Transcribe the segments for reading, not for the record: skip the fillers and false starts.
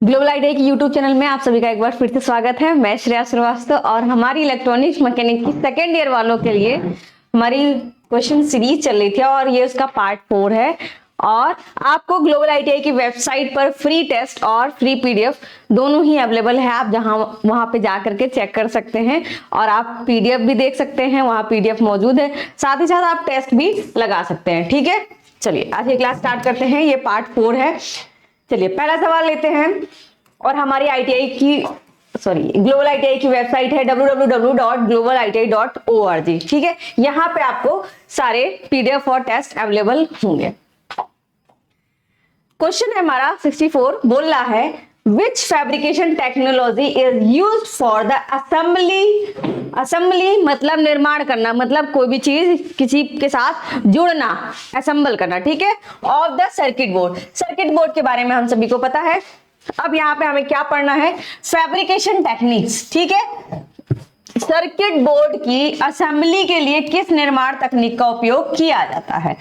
Global ITI की YouTube channel में आप सभी का एक बार फिर से स्वागत है। मैं श्रेया श्रीवास्तव और हमारी इलेक्ट्रॉनिक्स मैकेनिक की सेकेंड ईयर वालों के लिए हमारी क्वेश्चन सीरीज चल रही थी और ये उसका पार्ट 4 है। और आपको ग्लोबल आईटीआई की वेबसाइट पर फ्री टेस्ट और फ्री पीडीएफ दोनों ही अवेलेबल है। आप वहां पे जा करके चेक कर सकते हैं और आप पीडीएफ भी देख सकते हैं, वहां पीडीएफ मौजूद है। साथ ही साथ आप टेस्ट भी लगा सकते हैं। ठीक है, चलिए आज ये क्लास स्टार्ट करते हैं। ये पार्ट 4 है। चलिए पहला सवाल लेते हैं और हमारी ग्लोबल आईटीआई की वेबसाइट है www.globaliti.org। ठीक है, यहाँ पे आपको सारे पीडीएफ और टेस्ट अवेलेबल होंगे। क्वेश्चन है हमारा 64, बोल रहा है which fabrication technology is used for the assembly मतलब निर्माण करना, मतलब कोई भी चीज किसी के साथ जुड़ना, असेंबल करना। ठीक है, of the circuit board. Circuit board के बारे में हम सभी को पता है। अब यहाँ पे हमें क्या पढ़ना है, फैब्रिकेशन टेक्निक्स। ठीक है, सर्किट बोर्ड की असेंबली के लिए किस निर्माण तकनीक का उपयोग किया जाता है,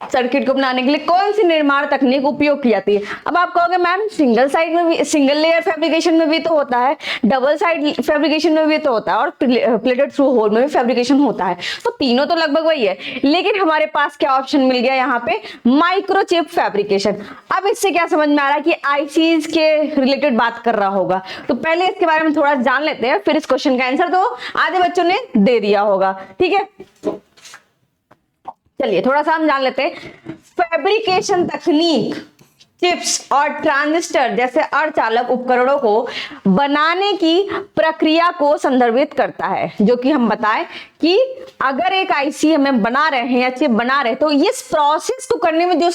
सर्किट को बनाने के लिए कौन सी निर्माण तकनीक उपयोग की जाती है। अब आप कहोगे मैम सिंगल साइड में भी, सिंगल लेयर फैब्रिकेशन में भी तो होता है, डबल साइड फैब्रिकेशन में भी तो होता है और प्लेटेड थ्रू होल में भी फैब्रिकेशन होता है, तो तीनों तो लगभग वही है। लेकिन हमारे पास क्या ऑप्शन मिल गया यहाँ पे, माइक्रोचिप फैब्रिकेशन। अब इससे क्या समझ में आ रहा है कि आईसीज के रिलेटेड बात कर रहा होगा, तो पहले इसके बारे में थोड़ा जान लेते हैं, फिर इस क्वेश्चन का आंसर तो आधे बच्चों ने दे दिया होगा। ठीक है, चलिए थोड़ा सा हम जान लेते हैं। फैब्रिकेशन तकनीक चिप्स और ट्रांजिस्टर जैसे अर्धचालक उपकरणों को बनाने की प्रक्रिया को संदर्भित करता है, जो कि हम बताएं कि अगर एक आईसी हमें बना रहे हैं या चिप बना रहे हैं तो इस प्रोसेस को करने में जो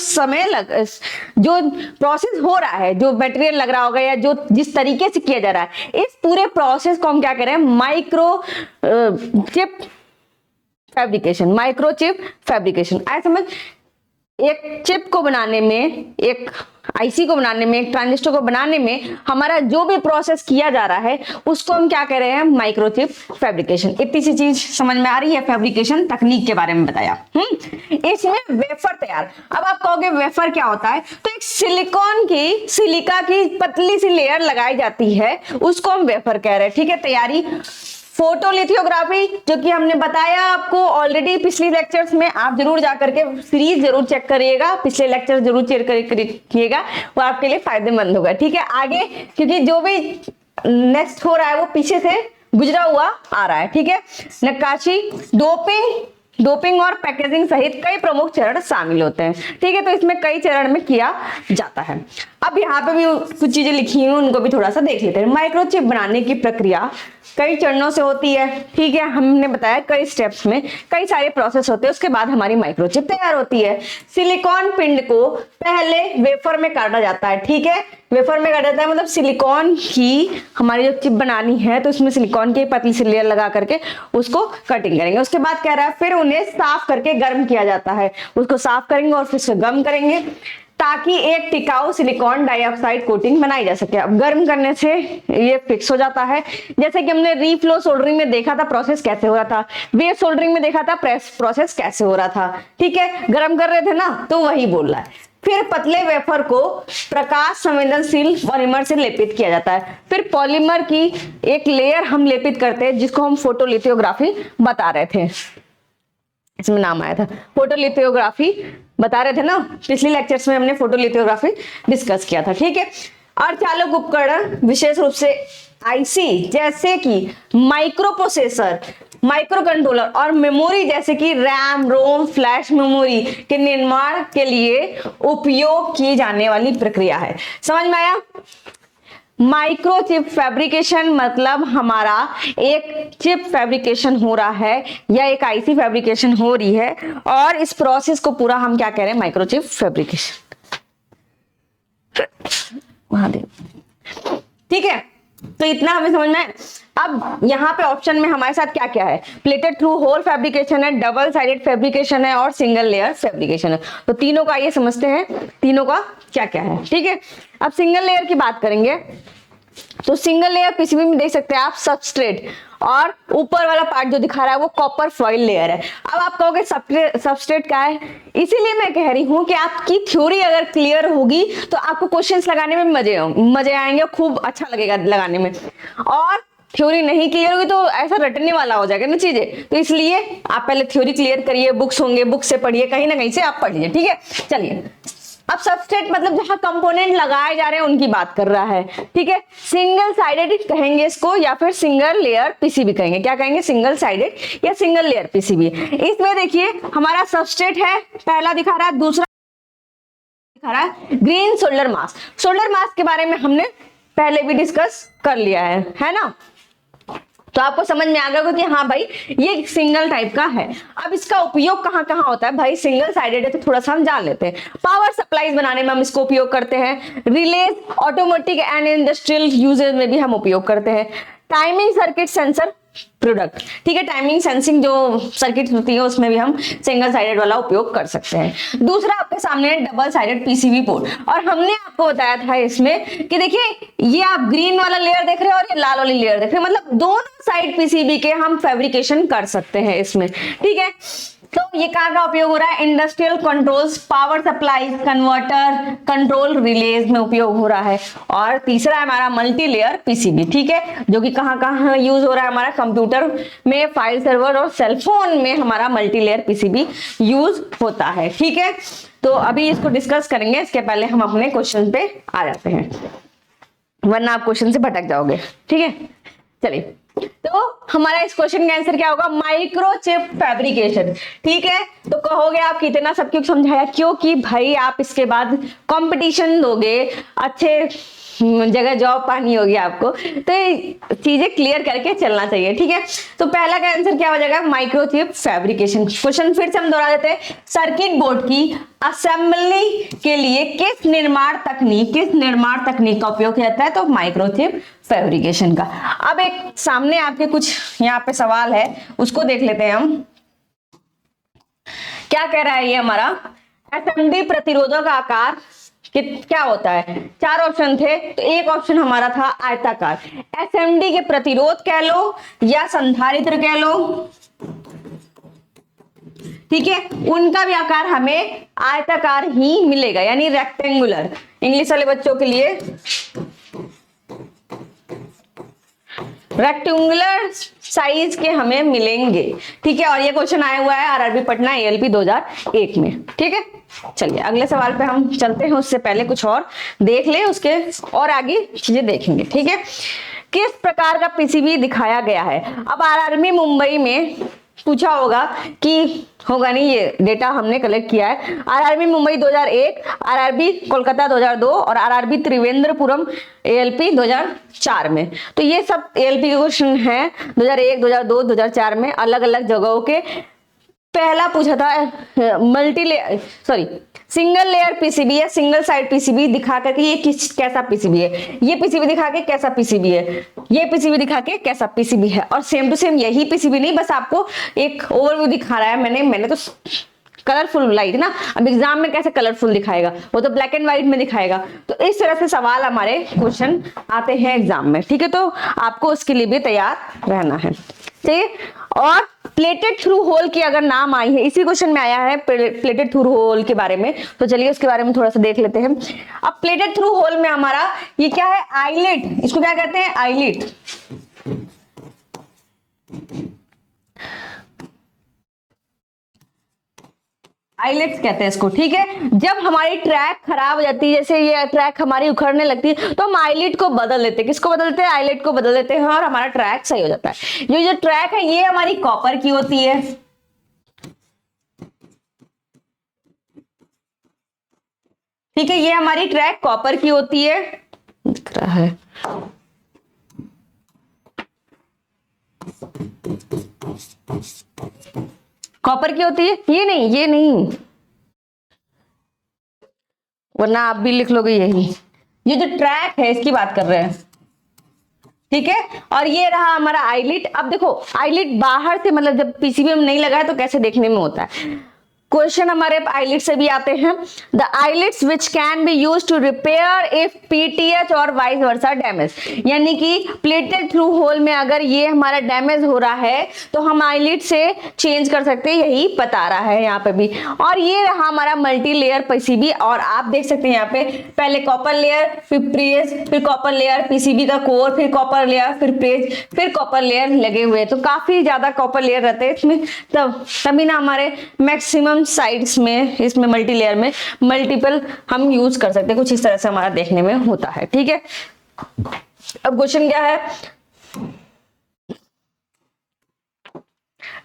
प्रोसेस हो रहा है, जो मटेरियल लग रहा होगा या जो जिस तरीके से किया जा रहा है, इस पूरे प्रोसेस को हम क्या कह रहे हैं, माइक्रोचिप फैब्रिकेशन। ऐसे समझ, एक चिप को बनाने में, एक आईसी को बनाने में, एक ट्रांजिस्टर को बनाने में हमारा जो भी प्रोसेस किया जा रहा है उसको हम क्या कह रहे हैं, माइक्रोचिप फैब्रिकेशन। इतनी सी चीज समझ में आ रही है, फैब्रिकेशन तकनीक के बारे में बताया। इसमें वेफर तैयार। अब आप कहोगे वेफर क्या होता है, तो एक सिलिका की पतली सी लेयर लगाई जाती है, उसको हम वेफर कह रहे हैं। ठीक है, तैयारी। फोटोलिथोग्राफी, जो कि हमने बताया आपको ऑलरेडी पिछली लेक्चर्स में, आप जरूर जाकर के सीरीज जरूर चेक करिएगा, पिछले लेक्चर जरूर चेक करिएगा, वो आपके लिए फायदेमंद होगा। ठीक है, आगे क्योंकि जो भी नेक्स्ट हो रहा है वो पीछे से गुजरा हुआ आ रहा है। ठीक है, नक्काशी, डोपिंग और पैकेजिंग सहित कई प्रमुख चरण शामिल होते हैं। ठीक है, तो इसमें कई चरण में किया जाता है। अब यहाँ पे भी कुछ चीजें लिखी हैं, उनको भी थोड़ा सा देख लेते हैं। माइक्रोचिप बनाने की प्रक्रिया कई चरणों से होती है। ठीक है, हमने बताया कई स्टेप्स में कई सारे प्रोसेस होते हैं, उसके बाद हमारी माइक्रोचिप तैयार होती है। सिलिकॉन पिंड को पहले वेफर में काटा जाता है। ठीक है, वेफर में काटा जाता है मतलब सिलिकॉन की हमारी जो चिप बनानी है तो उसमें सिलिकॉन की पतली सी लेयर लगा करके उसको कटिंग करेंगे। उसके बाद कह रहा है फिर उन्हें साफ करके गर्म किया जाता है, उसको साफ करेंगे और फिर उसको गर्म करेंगे ताकि एक टिकाऊ सिलिकॉन डाइऑक्साइड कोटिंग बनाई जा सके। अब गर्म करने से ये फिक्स हो जाता है, जैसे कि हमने रीफ्लो सोल्डरिंग में देखा था प्रोसेस कैसे हो रहा था, वेव सोल्डरिंग में देखा था प्रोसेस कैसे हो रहा था। ठीक है, गर्म कर रहे थे ना, तो वही बोल रहा है। फिर पतले वेफर को प्रकाश संवेदनशील पॉलीमर से लेपित किया जाता है। फिर पॉलीमर की एक लेयर हम लेपित करते हैं, जिसको हम फोटोलिथोग्राफी बता रहे थे, इसमें नाम आया था फोटोलिथोग्राफी, बता रहे थे ना पिछले लेक्चर्स में, हमने फोटोलिथोग्राफी डिस्कस किया था। ठीक है, अर्धचालक उपकरण विशेष रूप से आईसी जैसे कि माइक्रो प्रोसेसर, माइक्रो कंट्रोलर और मेमोरी जैसे कि रैम, रोम, फ्लैश मेमोरी के निर्माण के लिए उपयोग की जाने वाली प्रक्रिया है। समझ में आया? माइक्रोचिप फैब्रिकेशन मतलब हमारा एक चिप फैब्रिकेशन हो रहा है या एक आईसी फैब्रिकेशन हो रही है और इस प्रोसेस को पूरा हम क्या कह रहे हैं, माइक्रोचिप फैब्रिकेशन। वहां दे। ठीक है, तो इतना हमें समझ में। अब यहाँ पे ऑप्शन में हमारे साथ क्या क्या है, प्लेटेड थ्रू होल फैब्रिकेशन है, डबल साइडेड फैब्रिकेशन है और सिंगल लेयर फैब्रिकेशन है। तो तीनों का ये समझते हैं, तीनों का क्या क्या है। ठीक है, अब सिंगल लेयर की बात करेंगे तो सिंगल लेयर पीसीबी में देख सकते हैं आप, सबस्ट्रेट और ऊपर वाला पार्ट जो दिखा रहा है वो कॉपर फॉइल लेयर है। अब आप कहोगे सबस्ट्रेट क्या है, इसीलिए मैं कह रही हूं कि आपकी थ्योरी अगर क्लियर होगी तो आपको क्वेश्चंस लगाने में मजे आएंगे, खूब अच्छा लगेगा लगाने में। और थ्योरी नहीं क्लियर होगी तो ऐसा रटने वाला हो जाएगा ना चीजें, तो इसलिए आप पहले थ्योरी क्लियर करिए, बुक्स होंगे बुक से पढ़िए, कहीं ना कहीं से आप पढ़िए, ठीक है। चलिए, अब सबस्ट्रेट मतलब जहां कंपोनेंट लगाए जा रहे हैं उनकी बात कर रहा है, ठीक है। सिंगल साइडेड कहेंगे इसको या फिर सिंगल लेयर पीसीबी कहेंगे, क्या कहेंगे, सिंगल साइडेड या सिंगल लेयर पीसीबी। इसमें देखिए हमारा सबस्ट्रेट है, पहला दिखा रहा है, दूसरा दिखा रहा है green solder mask. Solder mask के बारे में हमने पहले भी डिस्कस कर लिया है ना, तो आपको समझ में आ गया कि हाँ भाई ये सिंगल टाइप का है। अब इसका उपयोग कहाँ कहाँ होता है भाई, सिंगल साइडेड है तो थोड़ा सा हम जान लेते हैं। पावर सप्लाईज बनाने में हम इसको उपयोग करते हैं, relays, automatic and industrial usages में भी हम उपयोग करते हैं, टाइमिंग सर्किट सेंसर प्रोडक्ट, ठीक है, टाइमिंग सेंसिंग जो सर्किट होती है उसमें भी हम सिंगल साइडेड वाला उपयोग कर सकते हैं। दूसरा आपके सामने है डबल साइडेड पीसीबी बोर्ड, और हमने आपको बताया था इसमें कि देखिए ये आप ग्रीन वाला लेयर देख रहे हो और ये लाल वाली लेयर देख रहे हो, मतलब दोनों साइड पीसीबी के हम फैब्रिकेशन कर सकते हैं इसमें, ठीक है। तो ये कहाँ का उपयोग हो रहा है, industrial controls, power supply, converter, control release में उपयोग हो रहा है। और तीसरा है हमारा मल्टी लेयर पीसीबी, ठीक है, जो कि कहाँ कहाँ यूज हो रहा है, हमारा कंप्यूटर में, फाइल सर्वर और सेलफोन में हमारा मल्टी लेयर पीसीबी यूज होता है, ठीक है। तो अभी इसको डिस्कस करेंगे, इसके पहले हम अपने क्वेश्चन पे आ जाते हैं, वरना आप क्वेश्चन से भटक जाओगे, ठीक है। चलिए, तो हमारा इस क्वेश्चन का आंसर क्या होगा, माइक्रोचिप फैब्रिकेशन, ठीक है। तो कहोगे आप कितना सब कुछ समझाया, क्योंकि भाई आप इसके बाद कंपटीशन दोगे, अच्छे जगह जॉब पानी होगी आपको, तो ये चीजें क्लियर करके चलना चाहिए, ठीक है। तो पहला का आंसर क्या हो जाएगा, माइक्रोचिप फैब्रिकेशन। क्वेश्चन फिर से हम दोहरा देते हैं, सर्किट बोर्ड की असेंबली के लिए किस निर्माण तकनीक का उपयोग किया जाता है, तो माइक्रोचिप फैब्रिकेशन का। अब एक सामने आपके कुछ यहाँ पे सवाल है, उसको देख लेते हैं हम। क्या कह रहा है ये हमारा, एसएमडी प्रतिरोधक का आकार क्या होता है, चार ऑप्शन थे, तो एक ऑप्शन हमारा था आयताकार। एसएमडी के प्रतिरोध कह लो या संधारित्र कह लो, ठीक है, उनका भी आकार हमें आयताकार ही मिलेगा, यानी रेक्टेंगुलर। इंग्लिश वाले बच्चों के लिए रेक्टेंगुलर साइज के हमें मिलेंगे, ठीक है। और ये क्वेश्चन आया हुआ है आरआरबी पटना एएलपी 2001 में, ठीक है। चलिए अगले सवाल पे हम चलते हैं, उससे पहले कुछ और देख ले, उसके और आगे चीजें देखेंगे, ठीक है। किस प्रकार का पीसीबी दिखाया गया है। अब आरआरबी मुंबई में पूछा होगा कि होगा नहीं, ये डेटा हमने कलेक्ट किया है, आरआरबी मुंबई 2001, आरआरबी कोलकाता 2002 और आरआरबी त्रिवेंद्रपुरम एएलपी 2004 में। तो ये सब एएलपी के क्वेश्चन हैं 2001, 2002, 2004 में, अलग अलग जगहों के। पहला पूछा था सिंगल लेयर पीसीबी या सिंगल साइड पीसीबी दिखा करके ये कैसा पीसीबी है, ये पीसीबी दिखा के कैसा पीसीबी है, ये पीसीबी दिखा के कैसा पीसीबी है। और सेम टू सेम यही पीसीबी नहीं, बस आपको एक ओवरव्यू दिखा रहा है। मैंने तो कलरफुल लाई थी ना, अब एग्जाम में कैसे कलरफुल दिखाएगा, वो तो ब्लैक एंड व्हाइट में दिखाएगा। तो इस तरह से सवाल हमारे क्वेश्चन आते हैं एग्जाम में, ठीक है। तो आपको उसके लिए भी तैयार रहना है, ठीक है। और प्लेटेड थ्रू होल की अगर नाम आई है, इसी क्वेश्चन में आया है प्लेटेड थ्रू होल के बारे में, तो चलिए उसके बारे में थोड़ा सा देख लेते हैं। अब प्लेटेड थ्रू होल में हमारा ये क्या है, आईलेट, इसको क्या कहते हैं, आईलेट। आईलेट्स कहते हैं इसको, ठीक है। जब हमारी ट्रैक खराब हो जाती है, जैसे ये ट्रैक हमारी उखड़ने लगती है, तो हम आईलेट को बदल देते हैं। किसको बदलते हैं, आईलेट को बदल देते हैं, और हमारा ट्रैक सही हो जाता है। ये जो ट्रैक है ये हमारी कॉपर की होती है, ठीक है, ये हमारी ट्रैक कॉपर की होती है, दिख रहा है। कॉपर की होती है, ये नहीं, वरना आप भी लिख लोगे यही। ये जो ट्रैक है इसकी बात कर रहे हैं, ठीक है। और ये रहा हमारा आईलेट। अब देखो आईलेट बाहर से, मतलब जब पीसीबी में नहीं लगा है तो कैसे देखने में होता है, क्वेश्चन हमारे आईलिट से भी आते हैं। The eyelets which can be use to repair if PTH और वाइस वर्सा डैमेज, यानी कि प्लेटेड थ्रू होल में अगर ये हमारा डैमेज हो रहा है तो हम आईलिट से चेंज कर सकते हैं, यही बता रहा है यहाँ पे भी। और ये रहा हमारा मल्टी लेयर पीसीबी, और आप देख सकते हैं यहाँ पे पहले कॉपर लेयर, फिर प्रेस, फिर कॉपर लेयर, पीसीबी का कोर, फिर कॉपर लेयर, फिर प्रेस, फिर कॉपर लेयर लगे हुए, तो काफी ज्यादा कॉपर लेयर रहते हैं इसमें, तभी ना हमारे मैक्सिमम साइड्स में इसमें मल्टी लेयर में मल्टीपल हम यूज कर सकते हैं। कुछ इस तरह से हमारा देखने में होता है, ठीक है। अब क्वेश्चन क्या है,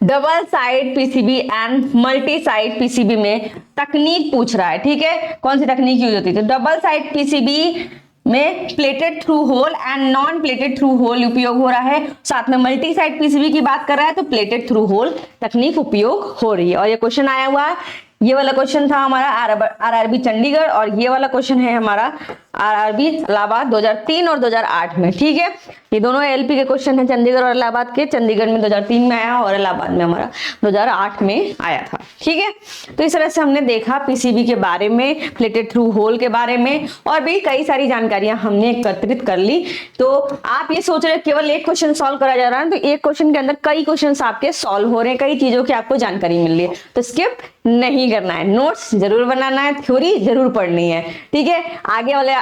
double side PCB and multi side PCB में तकनीक पूछ रहा है, ठीक है, कौन सी तकनीक यूज होती है। तो डबल साइड पीसीबी में plated through hole and non plated through hole उपयोग हो रहा है, साथ में मल्टी साइड पीसीबी की बात कर रहा है तो प्लेटेड थ्रू होल तकनीक उपयोग हो रही है। और ये क्वेश्चन आया हुआ है, ये वाला क्वेश्चन था हमारा आरआरबी चंडीगढ़, और ये वाला क्वेश्चन है हमारा आरआरबी इलाहाबाद 2003 और 2008 में, ठीक है। ये दोनों एलपी के क्वेश्चन है, चंडीगढ़ और इलाहाबाद के। चंडीगढ़ में 2003 में आया और इलाहाबाद में हमारा 2008 में आया था, ठीक है। तो इस तरह से हमने देखा पीसीबी के बारे में, प्लेटेड थ्रू होल के बारे में, और भी कई सारी जानकारियां हमने एकत्रित कर ली। तो आप ये सोच रहे केवल एक क्वेश्चन सॉल्व करा जा रहा है, तो एक क्वेश्चन के अंदर कई क्वेश्चन आपके सॉल्व हो रहे हैं, कई चीजों की आपको जानकारी मिल रही है, तो स्किप नहीं करना है, नोट्स जरूर बनाना है, थ्योरी जरूर पढ़नी है, ठीक है।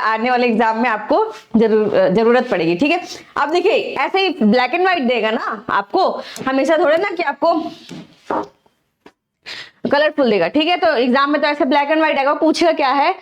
आने वाले एग्जाम में आपको जरूरत पड़ेगी, ठीक है। अब देखिए ऐसे ही ब्लैक एंड व्हाइट देगा ना आपको, हमेशा थोड़े ना कि आपको कलरफुल देगा, ठीक है। तो एग्जाम में तो ऐसे ब्लैक एंड व्हाइट आएगा, पूछेगा क्या है,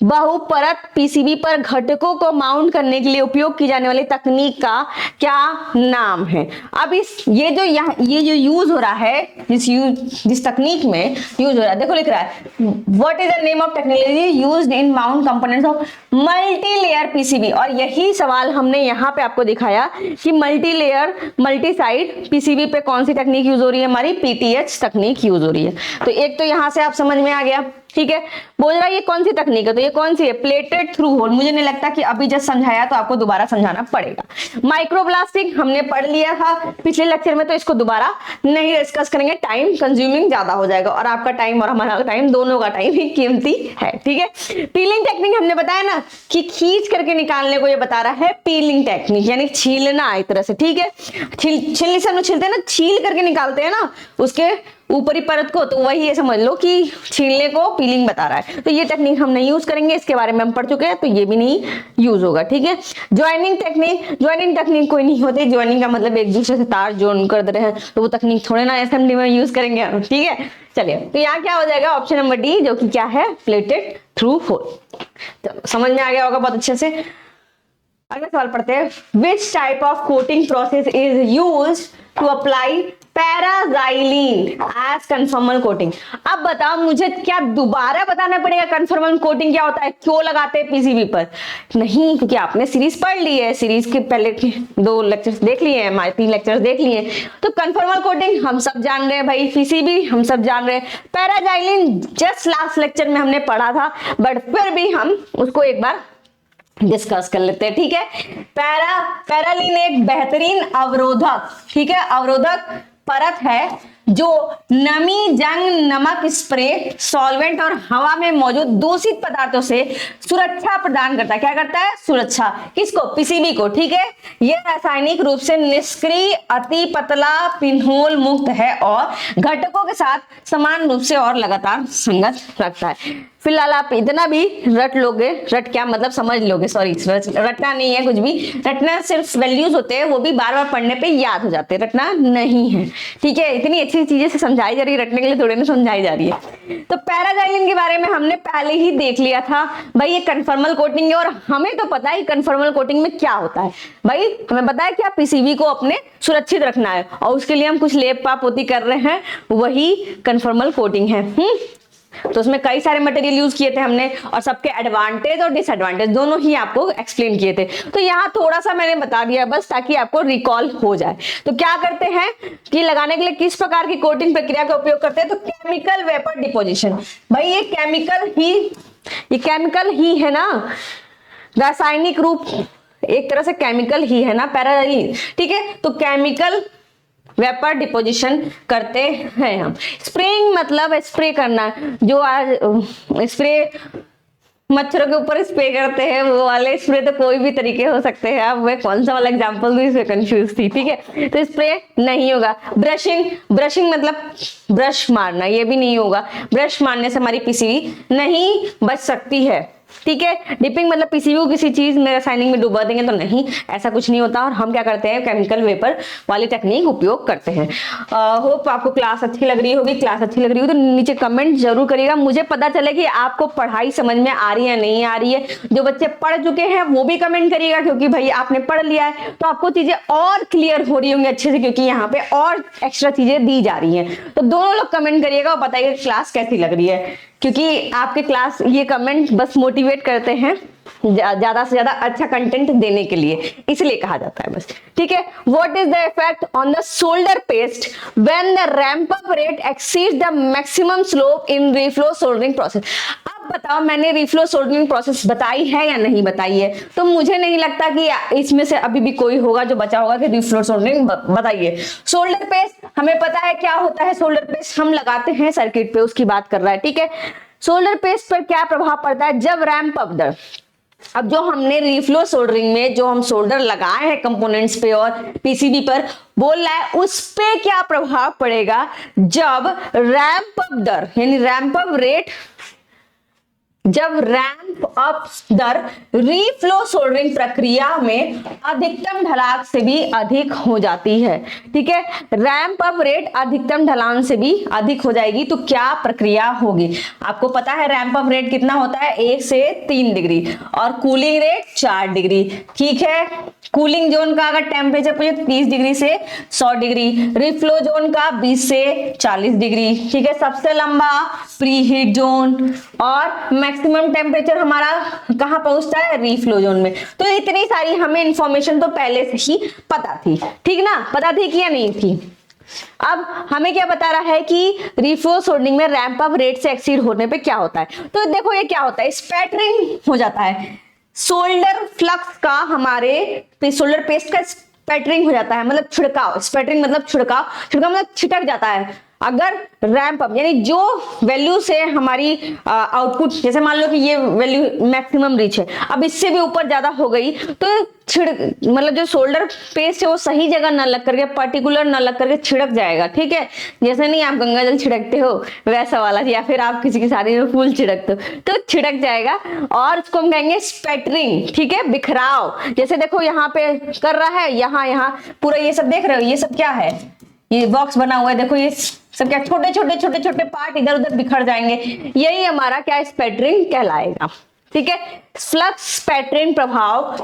बहुपरत पीसीबी पर घटकों को माउंट करने के लिए उपयोग की जाने वाली तकनीक का क्या नाम है। अब ये जो यूज हो रहा है, जिस तकनीक में यूज हो रहा है, देखो लिख रहा है what is the name of technology used in mount components of multi layer PCB. और यही सवाल हमने यहाँ पे आपको दिखाया कि multi layer multi side PCB पे कौन सी तकनीक यूज हो रही है, हमारी पीटीएच तकनीक यूज हो रही है। तो एक तो यहाँ से आप समझ में आ गया, ठीक है। बोल रहा है ये कौन सी तकनीक है, तो ये कौन सी है, प्लेटेड थ्रू होल। मुझे नहीं लगता कि अभी जस्ट समझाया तो आपको दोबारा समझाना पड़ेगा। माइक्रोब्लास्टिंग हमने पढ़ लिया था पिछले लेक्चर में, तो इसको दोबारा नहीं डिस्कस करेंगे, टाइम कंज्यूमिंग ज्यादा हो जाएगा, और आपका टाइम और हमारा टाइम, दोनों का टाइम ही कीमती है, ठीक है। पीलिंग टेक्निक हमने बताया ना कि खींच करके निकालने को ये बता रहा है पीलिंग टेक्निक, यानी छीलना एक तरह से, ठीक है। छीलने से हम लोग छीलते हैं ना, छील करके निकालते हैं ना उसके ऊपरी परत को, तो वही ये समझ लो कि छीलने को पीलिंग बता रहा है। तो ये टेक्निक हम नहीं यूज करेंगे, इसके बारे में हम पढ़ चुके हैं, तो ये भी नहीं यूज होगा, ठीक है। ज्वाइनिंग टेक्निक कोई नहीं होती, ज्वाइनिंग का मतलब एक दूसरे से तार जोड़ कर दे रहे हैं, तो वो तकनीक थोड़े ना असेंबली में यूज करेंगे हम, ठीक है। चलिए, तो यहाँ क्या हो जाएगा, ऑप्शन नंबर डी, जो कि क्या है, प्लेटेड थ्रू होल। तो समझ में आ गया होगा बहुत अच्छे से। अगला सवाल पढ़ते हैं, which type of coating process is used to apply parylene as conformal coating. अब बताओ मुझे, क्या दोबारा बताना पड़ेगा कन्फर्मल कोटिंग क्या होता है, क्यों लगाते हैं पीसीबी पर? नहीं, क्योंकि आपने सीरीज पढ़ ली है, सीरीज के पहले 2 लेक्चर्स देख लिए हैं, हमारे 3 लेक्चर्स देख लिए हैं। तो कन्फर्मल कोटिंग हम सब जान रहे हैं भाई, पीसीबी हम सब जान रहे हैं, पैराजाइलिन जस्ट लास्ट लेक्चर में हमने पढ़ा था, बट फिर भी हम उसको एक बार डिस्कस कर लेते हैं, ठीक है। पैरालिन एक बेहतरीन अवरोधक, ठीक है, अवरोधक परत है जो नमी जंग नमक स्प्रे सॉल्वेंट और हवा में मौजूद दूषित पदार्थों से सुरक्षा प्रदान करता है। क्या करता है, सुरक्षा, किसको, पीसीबी को, ठीक है। यह रासायनिक रूप से निष्क्रिय, अति पतला, पिनहोल मुक्त है और घटकों के साथ समान रूप से और लगातार संगत रखता है। फिलहाल आप इतना भी रट लोगे, रट क्या मतलब समझ लोगे, सॉरी रटना नहीं है कुछ भी, रटना सिर्फ वैल्यूज होते हैं, वो भी बार बार पढ़ने पे याद हो जाते हैं, रटना नहीं है, ठीक है। इतनी अच्छी चीजें से समझाई जा रही है, रटने के लिए थोड़ी ना समझाई जा रही है। तो पैराजाइलिन के बारे में हमने पहले ही देख लिया था भाई, ये कन्फर्मल कोटिंग है, और हमें तो पता है कन्फर्मल कोटिंग में क्या होता है भाई, हमें पता है क्या, पीसीबी को अपने सुरक्षित रखना है, और उसके लिए हम कुछ लेप पापोती कर रहे हैं, वही कन्फर्मल कोटिंग है। तो उसमें कई सारे मटेरियल यूज किए थे हमने, और सबके एडवांटेज और डिसएडवांटेज दोनों ही आपको एक्सप्लेन किए थे। तो यहाँ थोड़ा सा मैंने बता दिया बस, ताकि आपको रिकॉल हो जाए। तो क्या करते हैं कि लगाने के लिए किस प्रकार की कोटिंग प्रक्रिया का उपयोग करते हैं, तो केमिकल वेपर डिपोजिशन। भाई ये केमिकल ही है ना, रासायनिक रूप एक तरह से केमिकल ही है ना पैराजाइलिन, ठीक है। तो केमिकल वेपर डिपोजिशन करते हैं हम। स्प्रेइंग मतलब स्प्रे करना, जो आज स्प्रे मच्छरों के ऊपर स्प्रे करते हैं वो वाले स्प्रे, तो कोई भी तरीके हो सकते हैं। अब मैं कौन सा वाला एग्जांपल दूं, इसमें कंफ्यूज थी। ठीक है, तो स्प्रे नहीं होगा। ब्रशिंग मतलब ब्रश मारना, ये भी नहीं होगा। ब्रश मारने से हमारी पीसीबी नहीं बच सकती है। ठीक है, डिपिंग मतलब पीसीबी को किसी चीज में रासायनिक में डुबा देंगे, तो नहीं, ऐसा कुछ नहीं होता। और हम क्या करते हैं, केमिकल वेपर वाली टेक्निक उपयोग करते हैं। होप आपको क्लास अच्छी लग रही होगी। क्लास अच्छी लग रही हो तो नीचे कमेंट जरूर करिएगा, मुझे पता चले कि आपको पढ़ाई समझ में आ रही है नहीं आ रही है। जो बच्चे पढ़ चुके हैं वो भी कमेंट करिएगा, क्योंकि भाई आपने पढ़ लिया है तो आपको चीजें और क्लियर हो रही होंगी अच्छे से, क्योंकि यहाँ पे और एक्स्ट्रा चीजें दी जा रही हैं। तो दोनों लोग कमेंट करिएगा और बताइएगा क्लास कैसी लग रही है, क्योंकि आपके क्लास ये कमेंट बस मोटिवेट करते हैं ज्यादा से ज्यादा अच्छा कंटेंट देने के लिए, इसलिए कहा जाता है बस। ठीक है, what is the effect on the solder paste when the ramp up rate exceeds the maximum slope in reflow soldering process. अब बताओ, मैंने रीफ्लो सोल्डरिंग प्रोसेस बताई है या नहीं बताई है? तो मुझे नहीं लगता कि इसमें से अभी भी कोई होगा जो बचा होगा कि रीफ्लो सोल्डरिंग बताइए। सोल्डर पेस्ट हमें पता है क्या होता है। सोल्डर पेस्ट हम लगाते हैं सर्किट पे, उसकी बात कर रहा है। ठीक है, सोल्डर पेस्ट पर क्या प्रभाव पड़ता है जब रैंप अप दर, अब जो हमने रीफ्लो सोल्डरिंग में जो हम सोल्डर लगाए हैं कंपोनेंट्स पे और पीसीबी पर, बोल रहा है उस पे क्या प्रभाव पड़ेगा जब रैंप अप दर यानी रैंप अप रेट, जब रैंप अप दर रीफ्लो सोल्डरिंग प्रक्रिया में अधिकतम ढलान से भी अधिक हो जाती है। ठीक है, रैंप अप रेट अधिकतम ढलान से भी अधिक हो जाएगी तो क्या प्रक्रिया होगी? आपको पता है रैंप अप रेट कितना होता है, 1 से 3 डिग्री, और कूलिंग रेट 4 डिग्री। ठीक है, कूलिंग जोन का अगर टेम्परेचर पूछे 30 डिग्री से 100 डिग्री, रिफ्लो जोन का 20 से 40 डिग्री। ठीक है, सबसे लंबा प्री हीट जोन, और मैक्सिमम टेम्परेचर हमारा कहां पहुंचता है, रीफ्लो जोन में। तो इतनी सारी हमें इंफॉर्मेशन तो पहले से ही पता थी। ठीक ना, पता थी कि या नहीं थी? अब हमें क्या बता रहा है कि रीफ्लो सोल्डरिंग में रैंप अप रेट से एक्सीड होने पे क्या होता है। तो देखो ये क्या होता है, स्पैटरिंग हो जाता है। सोल्डर फ्लक्स का हमारे सोल्डर पेस्ट का स्पैटरिंग हो जाता है, मतलब छिड़काव। स्पैटरिंग मतलब छिड़काव, छिड़काव मतलब छिटक जाता है। अगर रैंप अप यानी जो वैल्यू से हमारी आउटपुट, जैसे मान लो कि ये वैल्यू मैक्सिमम रीच है, अब इससे भी ऊपर ज्यादा हो गई तो मतलब जो सोल्डर पेस्ट है वो सही जगह न लग करके, पर्टिकुलर न लग करके छिड़क जाएगा। ठीक है, जैसे नहीं आप गंगा जल छिड़कते हो वैसा वाला, या फिर आप किसी की शादी में फूल छिड़कते हो तो छिड़क जाएगा, और उसको हम कहेंगे स्पैटरिंग। ठीक है, बिखराव। जैसे देखो यहाँ पे कर रहा है, यहाँ पूरा ये सब देख रहे हो, ये सब क्या है, ये बॉक्स बना हुआ है, देखो ये सब क्या छोटे छोटे पार्ट इधर उधर बिखर जाएंगे, यही हमारा क्या स्पैटरिंग कहलाएगा। ठीक है, फ्लक्स स्पैटरिंग प्रभाव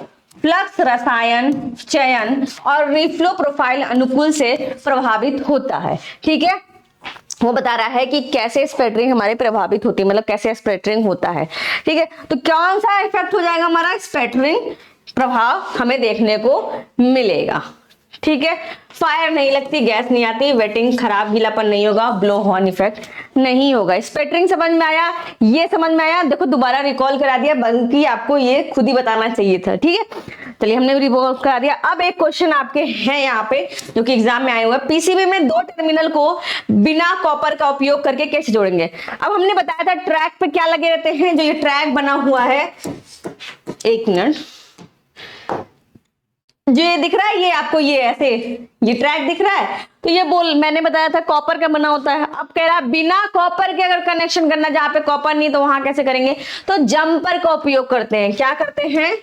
फ्लक्स रसायन चयन और रिफ्लो प्रोफाइल अनुकूल से प्रभावित होता है। ठीक है, वो बता रहा है कि कैसे स्पैटरिंग हमारे प्रभावित होती है, मतलब कैसे स्पैटरिंग होता है। ठीक है, तो कौन सा इफेक्ट हो जाएगा, हमारा स्पैटरिंग प्रभाव हमें देखने को मिलेगा। ठीक है, फायर नहीं लगती, गैस नहीं आती, वेटिंग खराब गीलापन नहीं होगा, ब्लो हॉर्न इफेक्ट नहीं होगा। स्पैटरिंग समझ में आया, ये समझ में आया। देखो दोबारा रिकॉल करा दिया, बल्कि आपको ये खुद ही बताना चाहिए था। ठीक है, चलिए हमने रिकॉल करा दिया। अब एक क्वेश्चन आपके हैं यहाँ पे जो कि एग्जाम में आए हुए, पीसीबी में 2 टर्मिनल को बिना कॉपर का उपयोग करके कैसे जोड़ेंगे। अब हमने बताया था ट्रैक पे क्या लगे रहते हैं, जो ये ट्रैक बना हुआ है, 1 मिनट, जो ये दिख रहा है, ये आपको ये ऐसे ये ट्रैक दिख रहा है, तो ये मैंने बताया था कॉपर का बना होता है। अब कह रहा है बिना कॉपर के अगर कनेक्शन करना, जहां पे कॉपर नहीं तो वहां कैसे करेंगे, तो जंपर का उपयोग करते हैं। क्या करते हैं,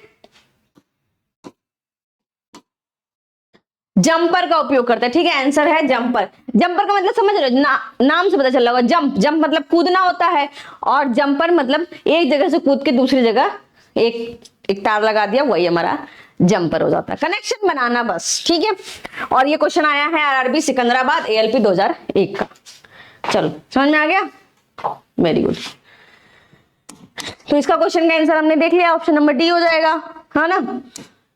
जंपर का उपयोग करते हैं। ठीक है, आंसर है जंपर। जंपर का मतलब समझ रहे हो, नाम से पता चल रहा होगा, जंप मतलब कूदना होता है, और जंपर मतलब एक जगह से कूद के दूसरी जगह एक तार लगा दिया, वही हमारा जंपर हो जाता है। कनेक्शन बनाना बस। ठीक है, और ये क्वेश्चन आया है आरआरबी सिकंदराबाद ALP 2001 का। चलो समझ में आ गया, वेरी गुड। तो इसका क्वेश्चन का आंसर हमने देख लिया, ऑप्शन नंबर डी हो जाएगा, है ना।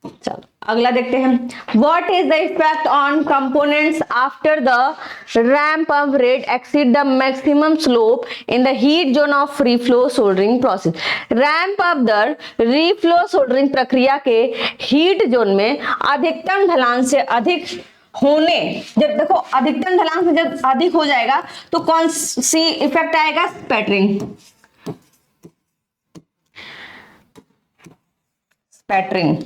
चलो अगला देखते हैं, what is the effect on components after the ramp up rate exceed the maximum slope in the heat zone of reflow soldering process. Ramp up दर रीफ्लो सोल्डरिंग प्रक्रिया के हीट जोन में अधिकतम ढलान से अधिक होने, जब देखो अधिकतम ढलान से जब अधिक हो जाएगा तो कौन सी इफेक्ट आएगा, स्पैटरिंग। स्पैटरिंग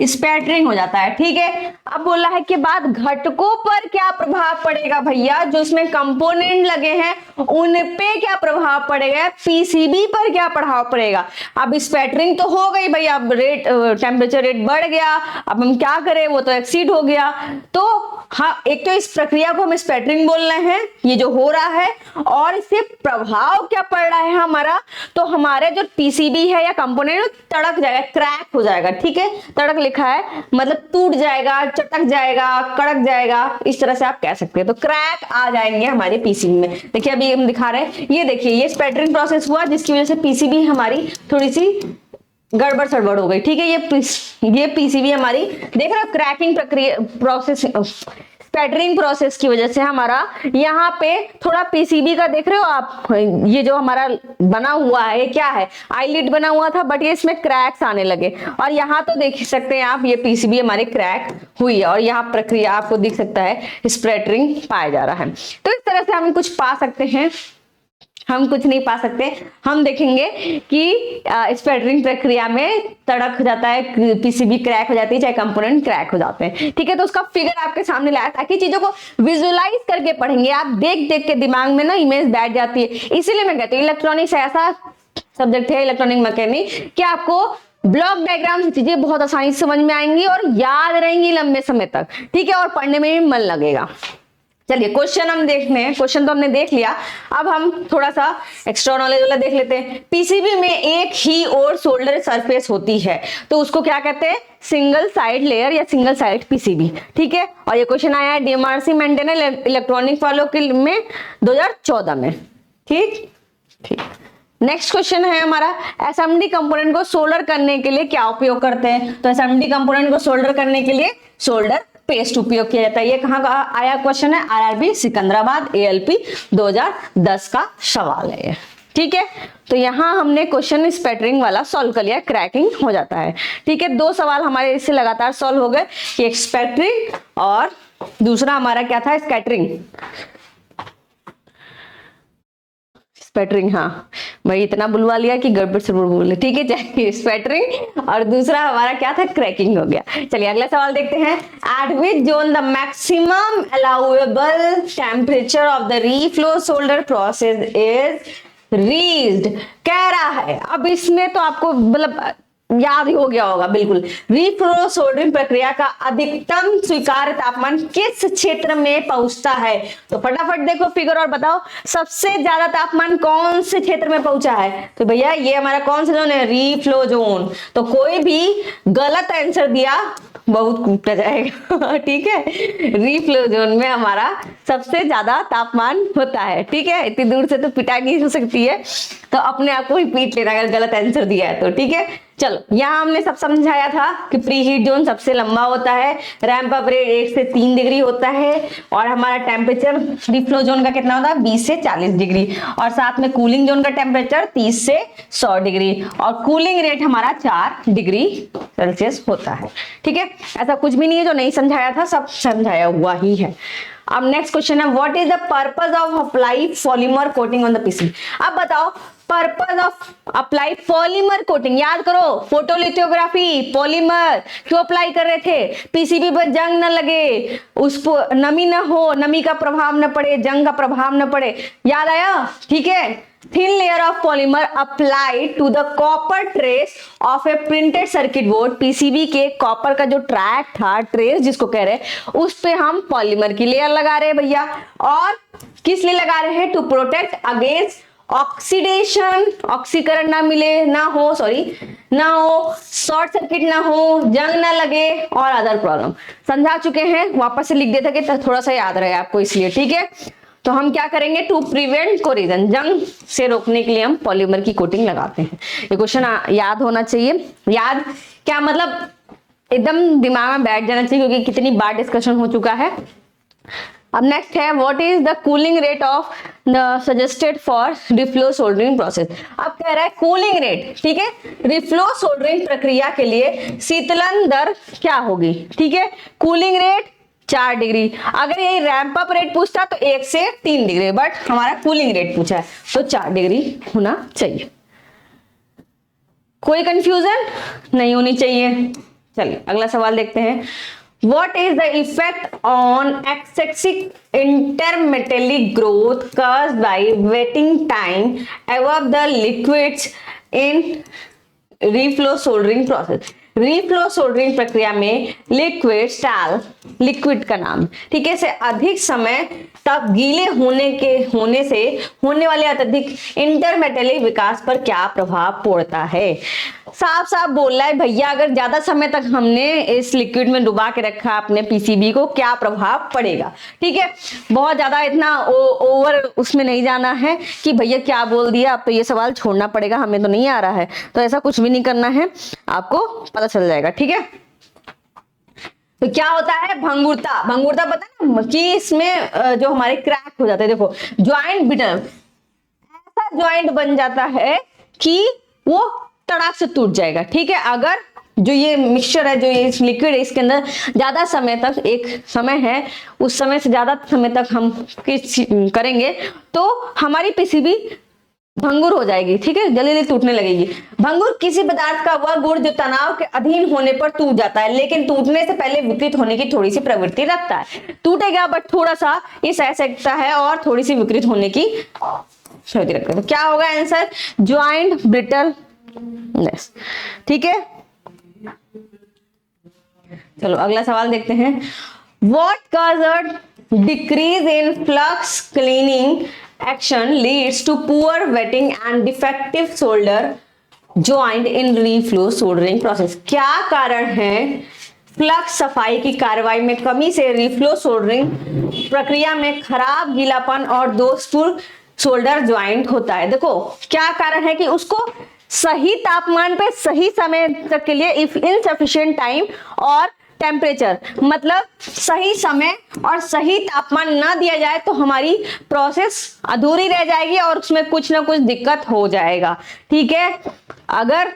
स्पैटरिंग हो जाता है, ठीक है। अब बोला है कि बाद घटकों पर क्या प्रभाव पड़ेगा भैया, जो इसमें कंपोनेंट लगे हैं उन पे क्या प्रभाव पड़ेगा, पीसीबी पर क्या प्रभाव पड़ेगा। अब स्पैटरिंग तो हो गई भैया, अब रेट टेम्परेचर रेट बढ़ गया, अब हम क्या करें, वो तो एक्सीड हो गया। तो हाँ, एक तो इस प्रक्रिया को हम स्पैटरिंग बोल रहे हैं, ये जो हो रहा है, और इससे प्रभाव क्या पड़ रहा है हमारा, तो हमारे जो पीसीबी है या कंपोनेंट तड़क जाएगा, क्रैक हो जाएगा, ठीक है। तड़क लिखा है मतलब टूट जाएगा, चटक जाएगा, कड़क जाएगा, इस तरह से आप कह सकते हैं। तो क्रैक आ जाएंगे हमारे पीसीबी में। देखिए अभी हम दिखा रहे हैं, ये देखिए ये स्पैटरिंग प्रोसेस हुआ जिसकी वजह से पीसीबी हमारी थोड़ी सी गड़बड़ सड़बड़ हो गई, ठीक है। ये पीसीबी हमारी देख रहे हो क्रैकिंग प्रक्रिया प्रोसेस, स्पैटरिंग प्रोसेस की वजह से हमारा यहाँ पे थोड़ा पीसीबी का देख रहे हो आप, ये जो हमारा बना हुआ है, ये क्या है, आईलिड बना हुआ था, बट ये इसमें क्रैक्स आने लगे। और यहाँ तो देख सकते हैं आप, ये पीसीबी हमारे क्रैक हुई है, और यहाँ प्रक्रिया आपको दिख सकता है स्पैटरिंग पाया जा रहा है। तो इस तरह से हम कुछ पा सकते हैं, हम कुछ नहीं पा सकते। हम देखेंगे कि स्पैटरिंग प्रक्रिया में तड़क हो जाता है, पीसीबी क्रैक हो जाती है, चाहे कंपोनेंट क्रैक हो जाते हैं, ठीक है। तो उसका फिगर आपके सामने लाया ताकि चीजों को विजुअलाइज करके पढ़ेंगे, आप देख देख के दिमाग में ना इमेज बैठ जाती है। इसीलिए मैं कहती हूँ इलेक्ट्रॉनिक्स ऐसा सब्जेक्ट है, इलेक्ट्रॉनिक मैकेनिक, कि आपको ब्लॉक डायग्राम से चीजें बहुत आसानी से समझ में आएंगी और याद रहेंगी लंबे समय तक, ठीक है, और पढ़ने में भी मन लगेगा। चलिए क्वेश्चन हम देखते हैं, क्वेश्चन तो हमने देख लिया, अब हम थोड़ा सा एक्स्ट्रा नॉलेज वाला देख लेते हैं। पीसीबी में एक ही और सोल्डर सरफेस होती है तो उसको क्या कहते हैं, सिंगल साइड लेयर या सिंगल साइड पीसीबी, ठीक है। और ये क्वेश्चन आया है डीएमआरसी मेंटेनर इलेक्ट्रॉनिक वालों के में 2014 में, ठीक ठीक। नेक्स्ट क्वेश्चन है हमारा, एसएमडी कंपोनेंट को सोल्डर करने के लिए क्या उपयोग करते हैं। तो एसएमडी कंपोनेंट को सोल्डर करने के लिए सोल्डर पेस्ट उपयोग किया जाता है। ये कहाँ का आया क्वेश्चन है, आरआरबी सिकंदराबाद एएलपी 2010 का सवाल है ये, ठीक है। तो यहाँ हमने क्वेश्चन स्पैटरिंग वाला सॉल्व कर लिया, क्रैकिंग हो जाता है, ठीक है। दो सवाल हमारे इससे लगातार सॉल्व हो गए, एक स्पैटरिंग और दूसरा हमारा क्या था, स्कैटरिंग। स्पैटरिंग, हाँ मैं इतना बुलवा लिया कि गड़बड़ से बोले, ठीक है। चाहिए स्पैटरिंग और दूसरा हमारा क्या था, क्रैकिंग हो गया। चलिए अगला सवाल देखते हैं, at which zone the maximum allowable temperature of the reflow solder process is reached, कह रहा है। अब इसमें तो आपको मतलब याद ही हो गया होगा बिल्कुल, रीफ्लो सोल्डरिंग प्रक्रिया का अधिकतम स्वीकार्य तापमान किस क्षेत्र में पहुंचता है। तो फटाफट देखो फिगर और बताओ सबसे ज्यादा तापमान कौन से क्षेत्र में पहुंचा है। तो भैया ये हमारा कौन सा जोन है, रीफ्लो जोन। तो कोई भी गलत आंसर दिया बहुत कूटा जाएगा, ठीक है। रीफ्लो जोन में हमारा सबसे ज्यादा तापमान होता है, ठीक है। इतनी दूर से तो पिटाई नहीं हो सकती है, तो अपने आप को ही पीट लेना अगर गलत आंसर दिया है तो, ठीक है। चलो यहाँ हमने सब समझाया था कि प्री हीट जोन सबसे लंबा होता है, रैंप अप रेट 1 से 3 डिग्री होता है, और हमारा टेम्परेचर रीफ्लो जोन का कितना होता है, 20 से 40 डिग्री, और साथ में कूलिंग जोन का टेम्परेचर 30 से 100 डिग्री, और कूलिंग रेट हमारा 4 डिग्री सेल्सियस होता है, ठीक है। ऐसा कुछ भी नहीं है जो नहीं समझाया था, सब समझाया हुआ ही है। अब नेक्स्ट क्वेश्चन है, what is the purpose of apply polymer coating on the PCB. अब बताओ purpose of apply polymer coating, याद करो फोटोलिथोग्राफी, पॉलीमर क्यों अप्लाई कर रहे थे, पीसीबी पर जंग न लगे, उस पर नमी न हो, नमी का प्रभाव न पड़े, जंग का प्रभाव न पड़े, याद आया, ठीक है। thin layer of polymer applied to the copper trace of a printed circuit board, PCB के कॉपर का जो ट्रैक था, ट्रेस जिसको कह रहे हैं, उस पे हम पॉलीमर की लेयर लगा रहे हैं भैया। और किस लिए लगा रहे हैं, टू प्रोटेक्ट अगेंस्ट ऑक्सीडेशन, ऑक्सीकरण ना मिले, ना हो, सॉरी ना हो, शॉर्ट सर्किट ना हो, जंग ना लगे, और अदर प्रॉब्लम समझा चुके हैं, वापस से लिख देता कि थोड़ा सा याद रहे आपको, इसलिए, ठीक है। तो हम क्या करेंगे, टू प्रिवेंट कोरिजन, जंग से रोकने के लिए हम पॉलीमर की कोटिंग लगाते हैं। ये क्वेश्चन याद होना चाहिए, याद क्या मतलब एकदम दिमाग में बैठ जाना चाहिए, क्योंकि कितनी बार डिस्कशन हो चुका है। अब नेक्स्ट है what is the cooling rate of the suggested for reflow soldering process. अब कह रहा है कूलिंग रेट, ठीक है, रिफ्लो सोल्डरिंग प्रक्रिया के लिए शीतलन दर क्या होगी, ठीक है। कूलिंग रेट 4 डिग्री, अगर यही रैंप अप रेट पूछता तो 1 से 3 डिग्री, बट हमारा कूलिंग रेट पूछा है तो 4 डिग्री होना चाहिए। कोई कंफ्यूजन नहीं होनी चाहिए। चलिए अगला सवाल देखते हैं। What is the effect on excessive intermetallic growth caused by wetting time above the liquids in reflow soldering process? reflow soldering प्रक्रिया में लिक्विड स्टाल, लिक्विड का नाम, ठीक है, से अधिक समय तक गीले होने से होने वाले अत्यधिक इंटरमेटेलिक विकास पर क्या प्रभाव पड़ता है। साफ साफ बोल रहा है भैया, अगर ज्यादा समय तक हमने इस लिक्विड में डुबा के रखा अपने पीसीबी को, क्या प्रभाव पड़ेगा, ठीक है। बहुत ज्यादा इतना ओवर उसमें नहीं जाना है कि भैया क्या बोल दिया, अब तो ये सवाल छोड़ना पड़ेगा, हमें तो नहीं आ रहा है, तो ऐसा कुछ भी नहीं करना है, आपको पता चल जाएगा, ठीक है। तो क्या होता है भंगुरता, भंगुरता पता ना कि इसमें जो हमारे क्रैक हो जाते हैं, देखो ज्वाइंट बिटर, ऐसा ज्वाइंट बन जाता है कि वो तड़ाक से टूट जाएगा, ठीक है। अगर जो ये मिक्सचर है, जो ये लिक्विड है, इसके अंदर ज्यादा समय तक, एक समय है उस समय से ज्यादा समय तक हम करेंगे तो हमारी पीसीबी भंगुर हो जाएगी, ठीक है, जल्दी जल्दी टूटने लगेगी। भंगुर किसी पदार्थ का वह गुण जो तनाव के अधीन होने पर टूट जाता है, लेकिन टूटने से पहले विकृत होने की थोड़ी सी प्रवृत्ति रखता है। टूटेगा बट थोड़ा सा ये सह सकता है और थोड़ी सी विकृत होने की प्रवृत्ति रखता है। तो क्या होगा आंसर, ज्वाइंट ब्रिटलनेस, ठीक है। चलो अगला सवाल देखते हैं। What caused decrease in flux cleaning action leads to poor wetting and defective solder joint in reflow soldering process? क्या कारण है फ्लक्स सफाई की कार्रवाई में कमी से रिफ्लो सोल्डरिंग प्रक्रिया में खराब गीलापन और दोषपूर्ण सोल्डर ज्वाइंट होता है। देखो क्या कारण है कि उसको सही तापमान पे सही समय तक के लिए इफ इनसफिशिएंट टाइम और टेम्परेचर, मतलब सही समय और सही तापमान ना दिया जाए तो हमारी प्रोसेस अधूरी रह जाएगी और उसमें कुछ ना कुछ दिक्कत हो जाएगा, ठीक है। अगर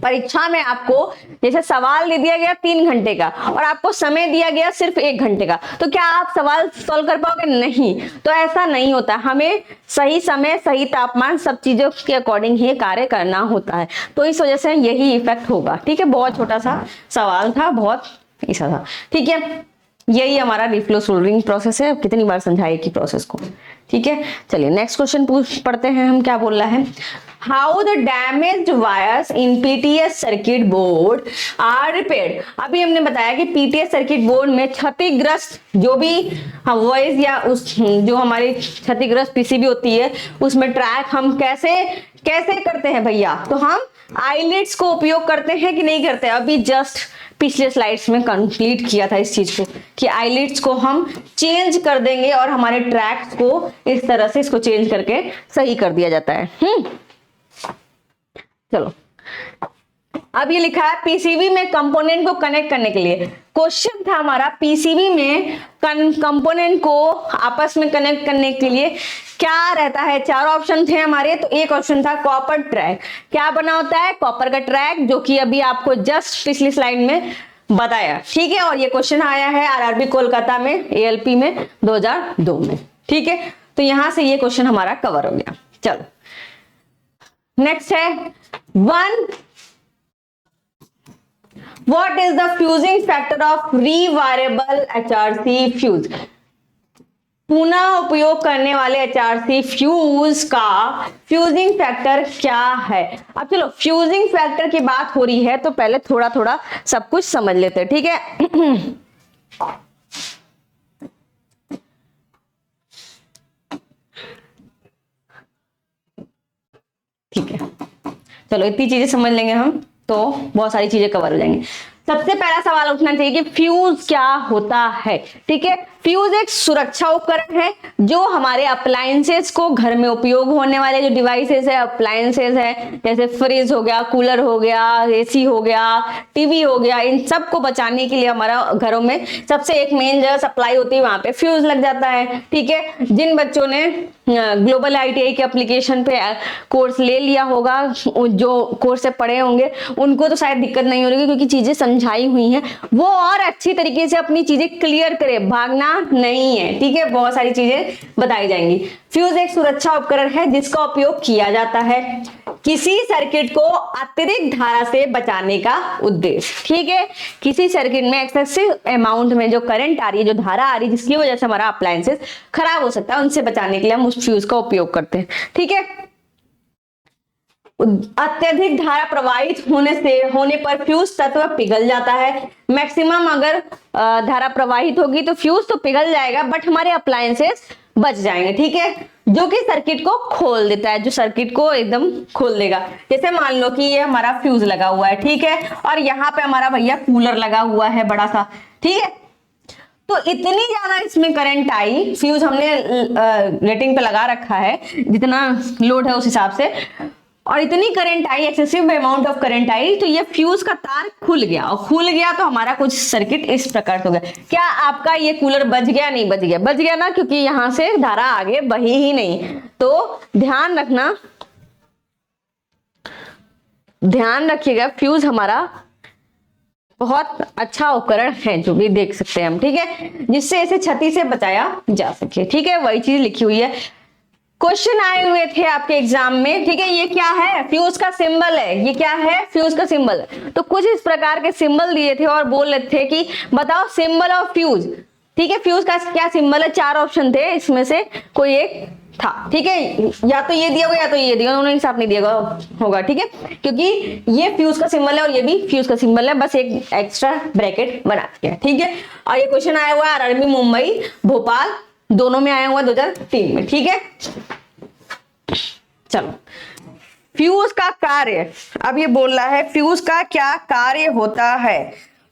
परीक्षा में आपको जैसे सवाल दे दिया गया 3 घंटे का और आपको समय दिया गया सिर्फ 1 घंटे का, तो क्या आप सवाल सॉल्व कर पाओगे? नहीं, तो ऐसा नहीं होता, हमें सही समय सही तापमान सब चीजों के अकॉर्डिंग ही कार्य करना होता है, तो इस वजह से यही इफेक्ट होगा, ठीक है। बहुत छोटा सा सवाल था, बहुत ऐसा था, ठीक है। यही हमारा रिफ्लो सोल्डरिंग प्रोसेस है। कितनी बार समझाए कि प्रोसेस को, ठीक है। चलिए नेक्स्ट क्वेश्चन पढ़ते हैं हम, क्या बोल रहा है। How the damaged wires in PTS circuit board are repaired. अभी हमने बताया कि पीटीएस सर्किट बोर्ड में क्षतिग्रस्त जो भी वॉइस या उस जो हमारी क्षतिग्रस्त पीसीबी होती है उसमें ट्रैक हम कैसे करते हैं भैया, तो हम आईलिड्स को उपयोग करते हैं कि नहीं करते। अभी जस्ट पिछले स्लाइड्स में कंप्लीट किया था इस चीज को कि आईलिड्स को हम चेंज कर देंगे और हमारे ट्रैक्स को इस तरह से इसको चेंज करके सही कर दिया जाता है। चलो अब ये लिखा है पीसीबी में कंपोनेंट को कनेक्ट करने के लिए। क्वेश्चन था हमारा पीसीबी में कंपोनेंट को आपस में कनेक्ट करने के लिए क्या रहता है। 4 ऑप्शन थे हमारे, तो एक ऑप्शन था कॉपर ट्रैक। क्या बना होता है? कॉपर का ट्रैक, जो कि अभी आपको जस्ट पिछली स्लाइड में बताया, ठीक है। और ये क्वेश्चन आया है आरआरबी कोलकाता में एएलपी में 2002 में, ठीक है। तो यहां से ये क्वेश्चन हमारा कवर हो गया। चलो नेक्स्ट है What is the fusing factor of rewirable HRC fuse? पुनः उपयोग करने वाले HRC फ्यूज का फ्यूजिंग फैक्टर क्या है। अब चलो फ्यूजिंग फैक्टर की बात हो रही है तो पहले थोड़ा थोड़ा सब कुछ समझ लेते हैं, ठीक है। ठीक है, चलो इतनी चीजें समझ लेंगे हम तो बहुत सारी चीजें कवर हो जाएंगी। सबसे पहला सवाल उठना चाहिए कि फ्यूज क्या होता है, ठीक है। फ्यूज एक सुरक्षा उपकरण है जो हमारे अप्लायंसेस को, घर में उपयोग होने वाले जो डिवाइसेस है, अप्लायंसेस है, जैसे फ्रिज हो गया, कूलर हो गया, एसी हो गया, टीवी हो गया, इन सब को बचाने के लिए हमारा घरों में सबसे एक मेन जगह सप्लाई होती है, वहां पे फ्यूज लग जाता है। ठीक है, जिन बच्चों ने ग्लोबल आईटीआई के एप्लीकेशन पे कोर्स ले लिया होगा, जो कोर्स से पढ़े होंगे, उनको तो शायद दिक्कत नहीं हो रही, क्योंकि चीजें समझाई हुई हैं, वो और अच्छी तरीके से अपनी चीजें क्लियर करे, भागना नहीं है। ठीक है, बहुत सारी चीजें बताई जाएंगी। फ्यूज एक सुरक्षा उपकरण है जिसका उपयोग किया जाता है किसी सर्किट को अतिरिक्त धारा से बचाने का उद्देश्य। ठीक है, किसी सर्किट में एक्सेसिव अमाउंट में जो करंट आ रही है, जो धारा आ रही है, जिसकी वजह से हमारा अप्लायंसेस खराब हो सकता है, उनसे बचाने के लिए हम उस फ्यूज का उपयोग करते हैं। ठीक है, अत्यधिक धारा प्रवाहित होने पर फ्यूज तत्व पिघल जाता है। मैक्सिमम अगर धारा प्रवाहित होगी तो फ्यूज तो पिघल जाएगा, बट हमारे अप्लायंसेस बच जाएंगे। ठीक है, जो कि सर्किट को खोल देता है, जो सर्किट को एकदम खोल देगा। जैसे मान लो कि ये हमारा फ्यूज लगा हुआ है, ठीक है, और यहाँ पे हमारा भैया कूलर लगा हुआ है बड़ा सा। ठीक है, तो इतनी ज्यादा इसमें करंट आई, फ्यूज हमने रेटिंग पे लगा रखा है जितना लोड है उस हिसाब से, और इतनी current I, excessive amount of current I, तो ये फ्यूज का तार खुल गया, और खुल गया तो हमारा कुछ सर्किट इस प्रकार से हो गया। क्या आपका ये कूलर बच गया? नहीं बच गया, बच गया ना, क्योंकि यहां से धारा आगे बही ही नहीं। तो ध्यान रखना, ध्यान रखिएगा, फ्यूज हमारा बहुत अच्छा उपकरण है, जो भी देख सकते हैं हम। ठीक है, जिससे इसे क्षति से बचाया जा सके। ठीक है, वही चीज लिखी हुई है। क्वेश्चन आए हुए थे आपके एग्जाम में। ठीक है, ये क्या है? फ्यूज का सिंबल है। ये क्या है? फ्यूज का सिंबल। तो कुछ इस प्रकार के सिंबल दिए थे और बोल रहे थे कि बताओ सिंबल ऑफ फ्यूज। ठीक है, फ्यूज का क्या सिंबल है? 4 ऑप्शन थे, इसमें से कोई एक था। ठीक है, या तो ये दिया होगा या तो ये दिया, उन्होंने हिसाब नहीं दिया होगा। ठीक है, क्योंकि ये फ्यूज का सिंबल है और ये भी फ्यूज का सिंबल है, बस एक एक्स्ट्रा ब्रैकेट बना दिया। ठीक है, और ये क्वेश्चन आया हुआ है आरआरबी मुंबई, भोपाल, दोनों में आया हुआ 2003 में। ठीक है, चलो, फ्यूज का कार्य, अब ये बोल रहा है फ्यूज का क्या कार्य होता है।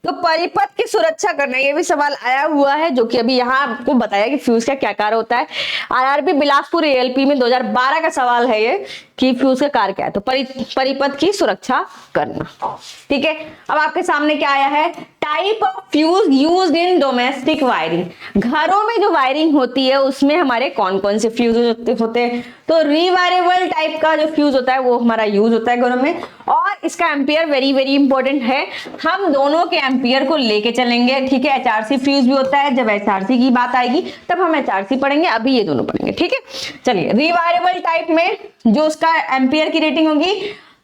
तो परिपथ की सुरक्षा करना, ये भी सवाल आया हुआ है, जो कि अभी यहाँ आपको बताया कि फ्यूज का क्या कार्य होता है। आरआरबी बिलासपुर एएलपी में 2012 का सवाल है ये, कि फ्यूज का कार्य क्या है। तो परिपथ की सुरक्षा करना। ठीक है, अब आपके सामने क्या आया है? Type of fuse used in domestic wiring. घरों में जो वायरिंग होती है उसमें हमारे कौन कौन से फ्यूज होते हैं? तो रिवायरेबल टाइप का जो फ्यूज होता है वो हमारा यूज होता है घरों में, और इसका एम्पियर वेरी वेरी इंपॉर्टेंट है। हम दोनों के एम्पियर को लेके चलेंगे। ठीक है, एचआरसी फ्यूज भी होता है, जब एचआरसी की बात आएगी तब हम एचआरसी पढ़ेंगे, अभी ये दोनों पढ़ेंगे। ठीक है, चलिए, रिवायरेबल टाइप में जो उसका एम्पियर की रेटिंग होगी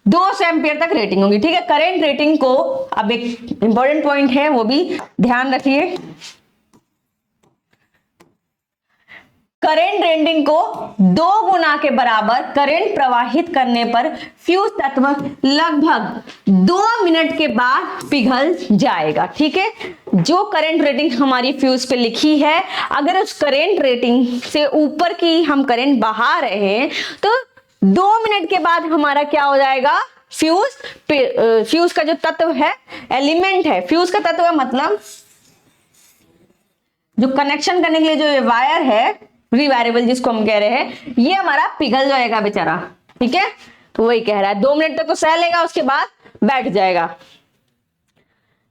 200 एम्पियर तक रेटिंग होगी। ठीक है, करंट रेटिंग को, अब एक इंपॉर्टेंट पॉइंट है वो भी ध्यान रखिए, करंट रेटिंग को 2 गुना के बराबर करंट प्रवाहित करने पर फ्यूज तत्व लगभग 2 मिनट के बाद पिघल जाएगा। ठीक है, जो करंट रेटिंग हमारी फ्यूज पे लिखी है, अगर उस करंट रेटिंग से ऊपर की हम करंट बहा रहे हैं तो 2 मिनट के बाद हमारा क्या हो जाएगा? फ्यूज का जो तत्व है, एलिमेंट है, फ्यूज का तत्व मतलब जो कनेक्शन करने के लिए जो वायर है, रिवायरेबल जिसको हम कह रहे हैं, ये हमारा पिघल जाएगा बेचारा। ठीक है, तो वही कह रहा है 2 मिनट तक तो सह लेगा, उसके बाद बैठ जाएगा।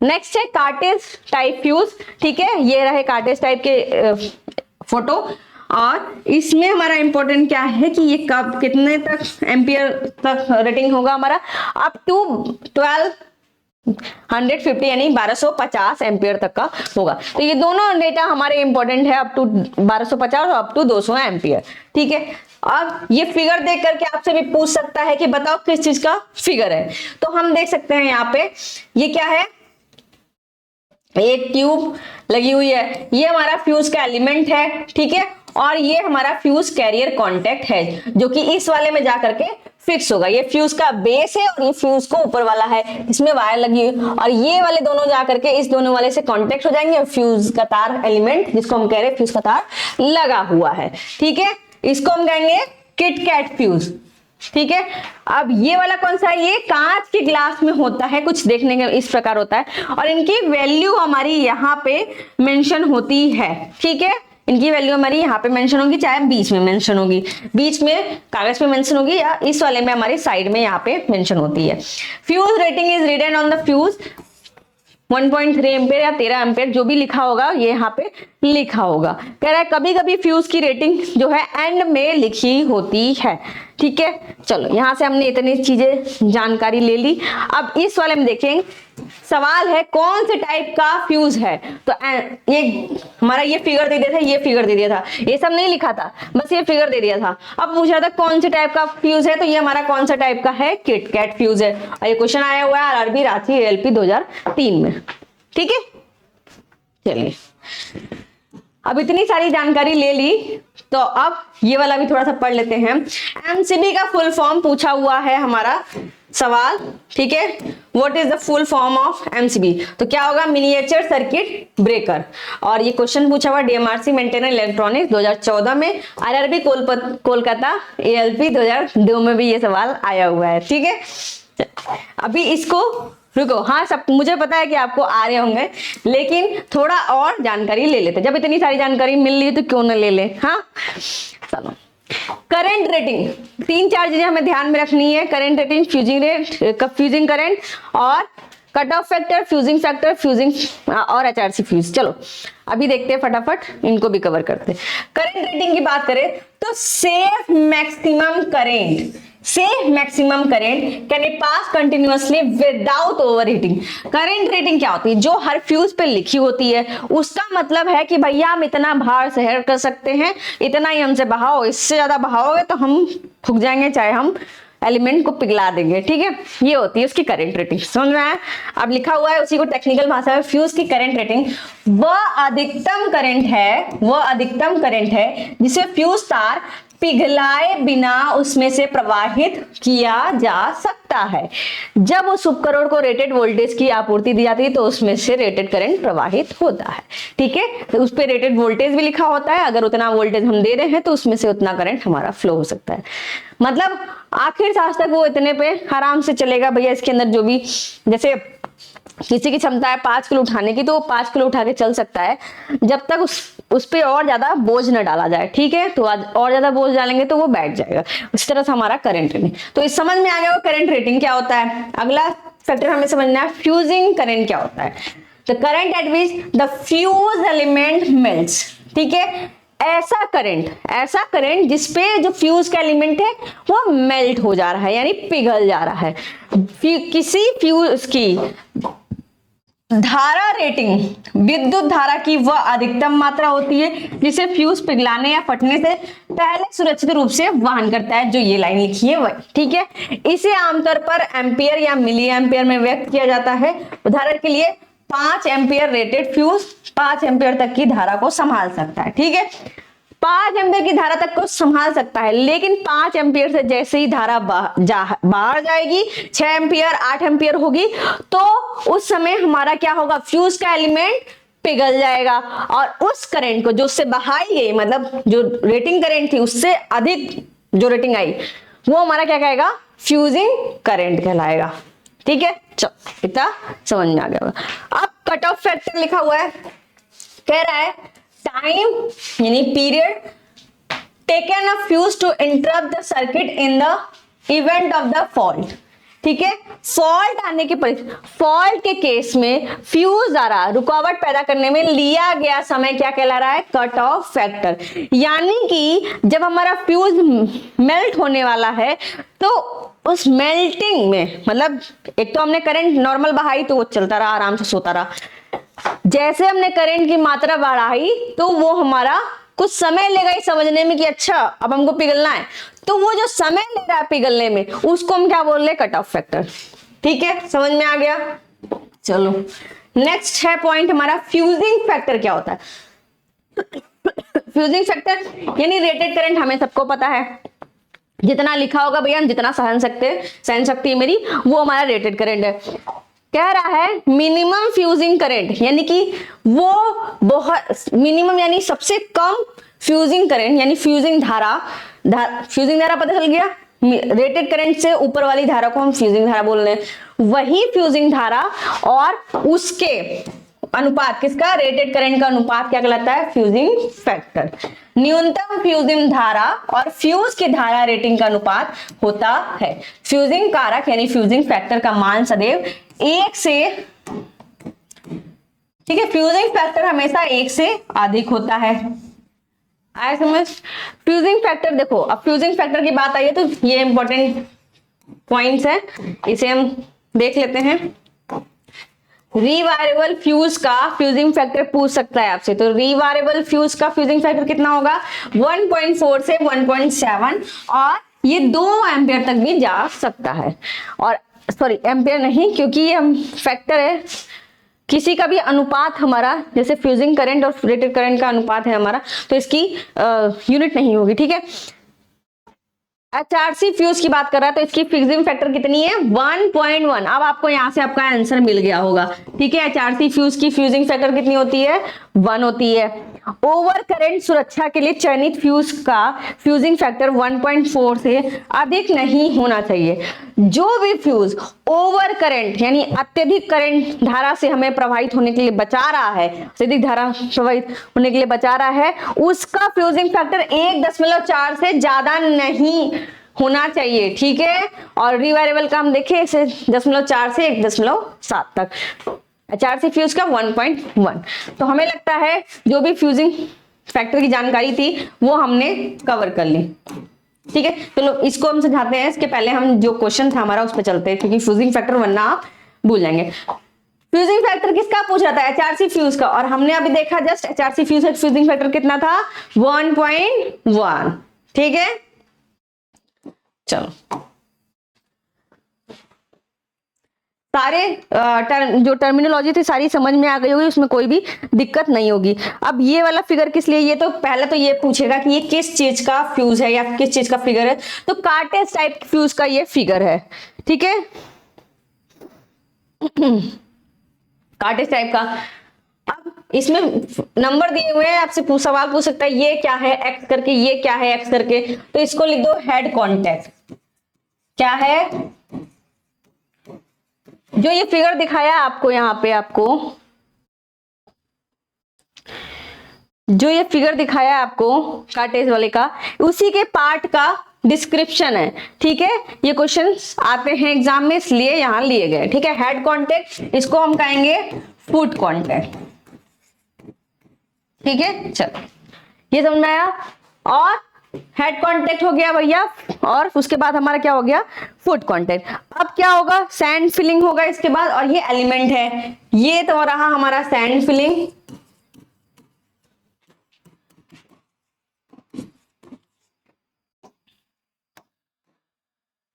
नेक्स्ट है कार्टेज टाइप फ्यूज। ठीक है, ये रहे कार्टेज टाइप के फोटो, और इसमें हमारा इंपॉर्टेंट क्या है कि ये कब कितने तक एम्पियर तक रेटिंग होगा हमारा? अप टू 1250 यानी 1250 एम्पियर तक का होगा। तो ये दोनों डेटा हमारे इंपॉर्टेंट है, अप टू 1250 और अप टू 200 एम्पियर। ठीक है, अब ये फिगर देख करके आपसे भी पूछ सकता है कि बताओ किस चीज का फिगर है। तो हम देख सकते हैं यहाँ पे, ये क्या है? एक ट्यूब लगी हुई है, ये हमारा फ्यूज का एलिमेंट है। ठीक है, और ये हमारा फ्यूज कैरियर कांटेक्ट है, जो कि इस वाले में जाकर के फिक्स होगा। ये फ्यूज का बेस है और ये फ्यूज को ऊपर वाला है, इसमें वायर लगी है, और ये वाले दोनों जाकर के इस दोनों वाले से कांटेक्ट हो जाएंगे और फ्यूज का तार एलिमेंट, जिसको हम कह रहे हैं फ्यूज का तार लगा हुआ है। ठीक है, इसको हम कहेंगे किट कैट फ्यूज। ठीक है। अब ये वाला कौन सा है, ये कांच के ग्लास में होता है, कुछ देखने के इस प्रकार होता है और इनकी वैल्यू हमारी यहाँ पे मेंशन होती है। ठीक है, इनकी वैल्यू हमारी यहाँ पे मेंशन होगी, चाहे बीच में मेंशन होगी, बीच में कागज पे मेंशन होगी या इस वाले में हमारी साइड में यहाँ पे मेंशन होती है। Fuse rating is written on the fuse 1.3 ampere या 13 एम्पेयर, जो भी लिखा होगा ये यहाँ पे लिखा होगा। कह रहा है कभी कभी फ्यूज की रेटिंग जो है एंड में लिखी होती है। ठीक है, चलो यहां से हमने इतनी चीजें जानकारी ले ली। अब इस वाले में देखें, सवाल है कौन से टाइप का फ्यूज है, तो ये हमारा ये फिगर दे दिया था, ये फिगर दे दिया था, ये सब नहीं लिखा था, बस ये फिगर दे दिया था। अब पूछ रहा था कौन से टाइप का फ्यूज है, तो ये हमारा कौन सा टाइप का है, किटकैट फ्यूज है और ये क्वेश्चन आया हुआ है आरआरबी रांची एएलपी 2003 में। ठीक है, चलिए अब इतनी सारी जानकारी ले ली तो अब ये वाला भी थोड़ा सा पढ़ लेते हैं। एमसीबी का फुल फॉर्म पूछा हुआ है हमारा सवाल। ठीक है, what is the full form of MCB, तो क्या होगा, मिनिएचर सर्किट ब्रेकर। और ये क्वेश्चन पूछा हुआ डीएमआरसी मेंटेनर इलेक्ट्रॉनिक्स 2014 में, आरआरबी कोलकाता एएलपी 2002 में भी ये सवाल आया हुआ है। ठीक है, अभी इसको रुको, हाँ सब मुझे पता है कि आपको आ रहे होंगे, लेकिन थोड़ा और जानकारी ले लेते, जब इतनी सारी जानकारी मिल रही है तो क्यों ना ले ले। हाँ चलो, करंट रेटिंग, 3-4 चीजें हमें ध्यान में रखनी है। Current rating, fusing rate, fusing current और cut off factor, fusing factor, fusing और एचआरसी फ्यूज। चलो अभी देखते हैं फटाफट इनको भी कवर करते हैं। करंट रेटिंग की बात करें तो safe maximum current, safe maximum current can pass continuously without overheating. Current rating क्या होती है, जो हर फ्यूज पे लिखी होती है, उसका मतलब है कि भैया हम इतना भार सहन कर सकते हैं, इतना ही हमसे बहाओ, इससे ज्यादा बहाओगे तो हम फूक जाएंगे, चाहे हम एलिमेंट को पिघला देंगे। ठीक है, ये होती है उसकी करंट रेटिंग। समझ में आया? अब लिखा हुआ है उसी को टेक्निकल भाषा में, फ्यूज की करंट रेटिंग वह अधिकतम करंट है, वह अधिकतम करंट है जिसे फ्यूज तार पिघलाए बिना उसमें से प्रवाहित किया जा सकता है। जब उस उपकरण को रेटेड वोल्टेज की आपूर्ति दी जाती है तो उसमें से रेटेड करंट प्रवाहित होता है। ठीक है, तो उस पर रेटेड वोल्टेज भी लिखा होता है, अगर उतना वोल्टेज हम दे रहे हैं तो उसमें से उतना करंट हमारा फ्लो हो सकता है। मतलब आखिर सांस तक वो इतने पे आराम से चलेगा भैया। इसके अंदर जो भी, जैसे किसी की क्षमता है 5 किलो उठाने की, तो वो 5 किलो उठा के चल सकता है जब तक उस पे और ज्यादा बोझ न डाला जाए। ठीक है, तो और ज्यादा बोझ डालेंगे तो वो बैठ जाएगा। उसी तरह से हमारा करंट रेटिंग, तो इस समझ में आ गया वो करंट रेटिंग क्या होता है। अगला फैक्टर हमें समझना है फ्यूजिंग करंट क्या होता है। The current eight which the fuse element melts. ठीक है, ऐसा करंट जिसपे जो फ्यूज का एलिमेंट है वो मेल्ट हो जा रहा है, यानी पिघल जा रहा है। किसी फ्यूज की धारा रेटिंग, विद्युत धारा की वह अधिकतम मात्रा होती है जिसे फ्यूज पिघलाने या फटने से पहले सुरक्षित रूप से वहन करता है, जो ये लाइन लिखी है वही। ठीक है, इसे आमतौर पर एम्पियर या मिली एम्पियर में व्यक्त किया जाता है। उदाहरण के लिए 5 एम्पियर रेटेड फ्यूज 5 एम्पियर तक की धारा को संभाल सकता है। ठीक है, 5 एम्पियर की धारा तक को संभाल सकता है, लेकिन 5 एम्पियर से जैसे ही धारा बाहर जाएगी, 6 एम्पियर 8 एम्पियर होगी, तो उस समय हमारा क्या होगा, फ्यूज का एलिमेंट पिघल जाएगा और उस करंट को जो उससे बहाई गई, मतलब जो रेटिंग करंट थी उससे अधिक जो रेटिंग आई, वो हमारा क्या कहेगा, फ्यूजिंग करंट कहलाएगा। ठीक है, चलो इतना समझ में आ गया होगा। अब कट ऑफ फैक्टर लिखा हुआ है, कह रहा है टाइम यानी period taken a fuse to interrupt the circuit in the event of the fault. ठीक है, फॉल्ट आने के फॉल्ट के केस में फ्यूज द्वारा रुकावट पैदा करने में लिया गया समय क्या कहला रहा है, कट ऑफ फैक्टर। यानी कि जब हमारा फ्यूज मेल्ट होने वाला है तो उस मेल्टिंग में, मतलब एक तो हमने करंट नॉर्मल बहाई तो वो चलता रहा, आराम से सोता रहा, जैसे हमने करंट की मात्रा बढ़ाई तो वो हमारा कुछ समय लेगा ही समझने में कि अच्छा अब हमको पिघलना है, तो वो जो समय ले रहा है पिघलने में उसको हम क्या बोल रहे हैं, कट ऑफ फैक्टर। ठीक है, समझ में आ गया। चलो नेक्स्ट है पॉइंट हमारा, फ्यूजिंग फैक्टर क्या होता है। फ्यूजिंग फैक्टर यानी रेटेड करंट हमें सबको पता है, जितना लिखा होगा भैया हम जितना सहन सकती है मेरी, वो हमारा रेटेड करंट है। कह रहा है मिनिमम फ्यूजिंग करंट, यानी कि वो बहुत मिनिमम यानी सबसे कम फ्यूजिंग करंट यानी फ्यूजिंग धारा पता चल गया, रेटेड करंट से ऊपर वाली धारा को हम फ्यूजिंग धारा बोल रहे हैं, वही फ्यूजिंग धारा और उसके अनुपात, किसका, रेटेड करंट का अनुपात क्या कहलाता है, फ्यूजिंग फैक्टर। न्यूनतम फ्यूजिंग धारा और फ्यूज की धारा रेटिंग का अनुपात होता है। फ्यूजिंग कारक यानी फ्यूजिंग फैक्टर का मान सदैव 1 से, ठीक है, फ्यूजिंग फैक्टर हमेशा 1 से अधिक होता है। आया समझ। फ्यूजिंग फैक्टर देखो, अब फ्यूजिंग फैक्टर की बात आई है तो ये इंपॉर्टेंट पॉइंट्स है, इसे हम देख लेते हैं। रिवायरेबल फ्यूज का फ्यूजिंग फैक्टर पूछ सकता है आपसे, तो रिवायरेबल फ्यूज का फ्यूजिंग फैक्टर कितना होगा, 1.4 से 1.7, और ये 2 एम्पियर तक भी जा सकता है। और सॉरी, एम्पियर नहीं, क्योंकि ये हम फैक्टर है, किसी का भी अनुपात हमारा, जैसे फ्यूजिंग करंट और रेटेड करंट का अनुपात है हमारा, तो इसकी यूनिट नहीं होगी, ठीक है। HRC फ्यूज की बात कर रहा है तो इसकी फ्यूजिंग फैक्टर कितनी है, 1.1। अब आपको यहां से आपका आंसर मिल गया होगा, ठीक है। HRC फ्यूज की फ्यूजिंग फैक्टर कितनी होती है, 1 होती है। ओवर करंट सुरक्षा के लिए चयनित फ्यूज का फ्यूजिंग फैक्टर 1.4 से अधिक नहीं होना चाहिए। जो भी फ्यूज ओवर करंट यानी अत्यधिक करंट धारा से हमें प्रभावित होने के लिए बचा रहा है, अत्यधिक धारा प्रभावित होने के लिए बचा रहा है, उसका फ्यूजिंग फैक्टर 1.4 से ज्यादा नहीं होना चाहिए, ठीक है। और रिवायरेबल का हम देखें इसे 0.4 से 1.7 तक। HRC फ्यूज का 1.1। तो हमें लगता है जो भी फ्यूजिंग फैक्टर की जानकारी थी वो हमने कवर कर ली, ठीक है। चलो इसको हम समझाते हैं, इसके पहले हम जो क्वेश्चन था हमारा उस पर चलते हैं, क्योंकि फ्यूजिंग फैक्टर वरना आप भूल जाएंगे। फ्यूजिंग फैक्टर किसका पूछ रहा था, HRC फ्यूज का, और हमने अभी देखा जस्ट HRC फ्यूज का फ्यूजिंग फैक्टर कितना था, 1.1, ठीक है। चलो सारे जो टर्मिनोलॉजी थी सारी समझ में आ गई होगी, उसमें कोई भी दिक्कत नहीं होगी। अब ये वाला फिगर किस लिए, ये तो पहले तो ये पूछेगा कि ये किस चीज का फ्यूज है या किस चीज का फिगर है, तो कार्टेज टाइप फ्यूज का ये फिगर है, ठीक है। कार्टेज टाइप का, अब इसमें नंबर दिए हुए हैं, आपसे सवाल पूछ सकता है ये क्या है एक्स करके, ये क्या है एक्स करके, तो इसको लिख दो हेड कांटेक्ट। क्या है, जो ये फिगर दिखाया आपको, यहां पे आपको जो ये फिगर दिखाया आपको कार्टेज वाले का, उसी के पार्ट का डिस्क्रिप्शन है, ठीक है। ये क्वेश्चन आते हैं एग्जाम में, इसलिए यहां लिए गए, ठीक है। हेड कांटेक्ट, इसको हम कहेंगे फुट कांटेक्ट, ठीक है। चलो ये समझ में आया। और हेड कांटेक्ट हो गया भैया, और उसके बाद हमारा क्या हो गया, फुट कांटेक्ट। अब क्या होगा, सैंड फिलिंग होगा इसके बाद, और ये एलिमेंट है, ये तो रहा हमारा सैंड फिलिंग,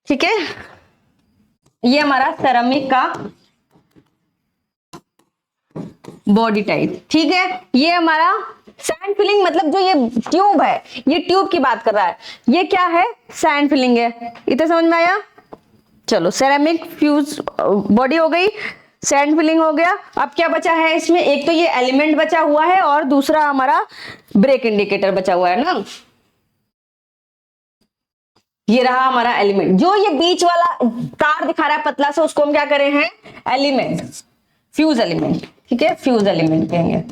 ठीक है। ये हमारा सेरामिक का बॉडी टाइप, ठीक है। ये हमारा सैंड फिलिंग, मतलब जो ये ट्यूब है, ये ट्यूब की बात कर रहा है, ये क्या है, सैंड फिलिंग है। इतना समझ में आया। चलो सेरामिक फ्यूज बॉडी हो गई, सैंड फिलिंग हो गया। अब क्या बचा है इसमें, एक तो ये एलिमेंट बचा हुआ है और दूसरा हमारा ब्रेक इंडिकेटर बचा हुआ है ना। ये रहा हमारा एलिमेंट, जो ये बीच वाला तार दिखा रहा है पतला सा, उसको हम क्या करे हैं, एलिमेंट, फ्यूज एलिमेंट, ठीक है, फ्यूज एलिमेंट कहेंगे।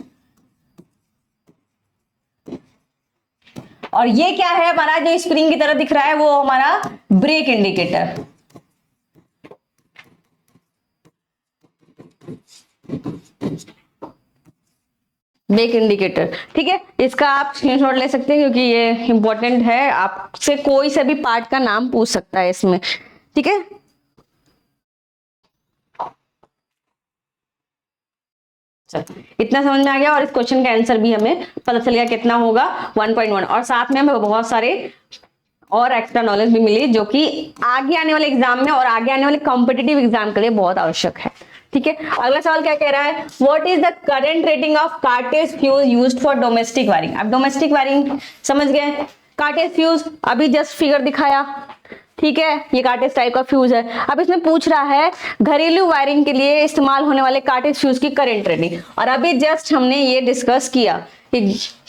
और ये क्या है हमारा, जो स्प्रिंग की तरह दिख रहा है वो हमारा ब्रेक इंडिकेटर, ब्रेक इंडिकेटर, ठीक है। इसका आप स्क्रीनशॉट ले सकते हैं क्योंकि ये इंपॉर्टेंट है, आपसे कोई से भी पार्ट का नाम पूछ सकता है इसमें, ठीक है। इतना समझ में आ गया, और इस क्वेश्चन का आंसर भी हमें पता चल गया कितना होगा, 1.1। और साथ में हमें बहुत सारे और एक्स्ट्रा नॉलेज भी मिली, जो कि आगे आने वाले एग्जाम में और आगे आने वाले कॉम्पिटिटिव एग्जाम के लिए बहुत आवश्यक है, ठीक है। अगला सवाल क्या कह रहा है, what is the current rating of cartridge fuse used for domestic wiring. अब डोमेस्टिक वायरिंग समझ गए, कार्टेज फ्यूज अभी जस्ट फिगर दिखाया, ठीक है, ये कार्टेज टाइप का फ्यूज है। अब इसमें पूछ रहा है घरेलू वायरिंग के लिए इस्तेमाल होने वाले कार्टेज फ्यूज की करंट रेटिंग, और अभी जस्ट हमने ये डिस्कस किया कि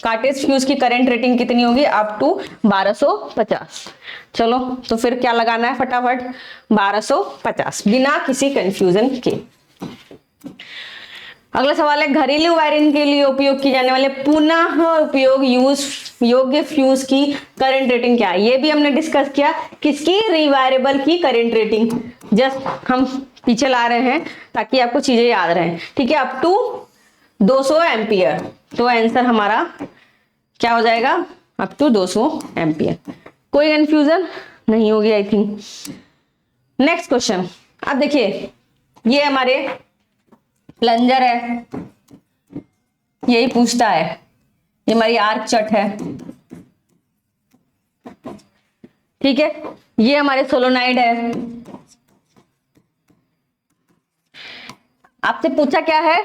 कार्टेज फ्यूज की करंट रेटिंग कितनी होगी, अप टू 1250। चलो तो फिर क्या लगाना है फटाफट, 1250 बिना किसी कंफ्यूजन के। अगला सवाल है, घरेलू वायरिंग के लिए उपयोग की जाने वाले पुनः उपयोग यूज योग्य फ्यूज की करंट रेटिंग क्या है। ये भी हमने डिस्कस किया, किसकी, रिवायरेबल की करंट रेटिंग। जस्ट हम पीछे ला रहे हैं ताकि आपको चीजें याद रहें, ठीक है। अप टू 200 एम्पियर, तो आंसर हमारा क्या हो जाएगा, अप टू 200 एम्पियर। कोई कंफ्यूजन नहीं होगी आई थिंक। नेक्स्ट क्वेश्चन, अब देखिए ये हमारे प्लंजर है, यही पूछता है, ये हमारी आर्क चट है, ठीक है। ये हमारे सोलोनाइड है। आपसे पूछा क्या है,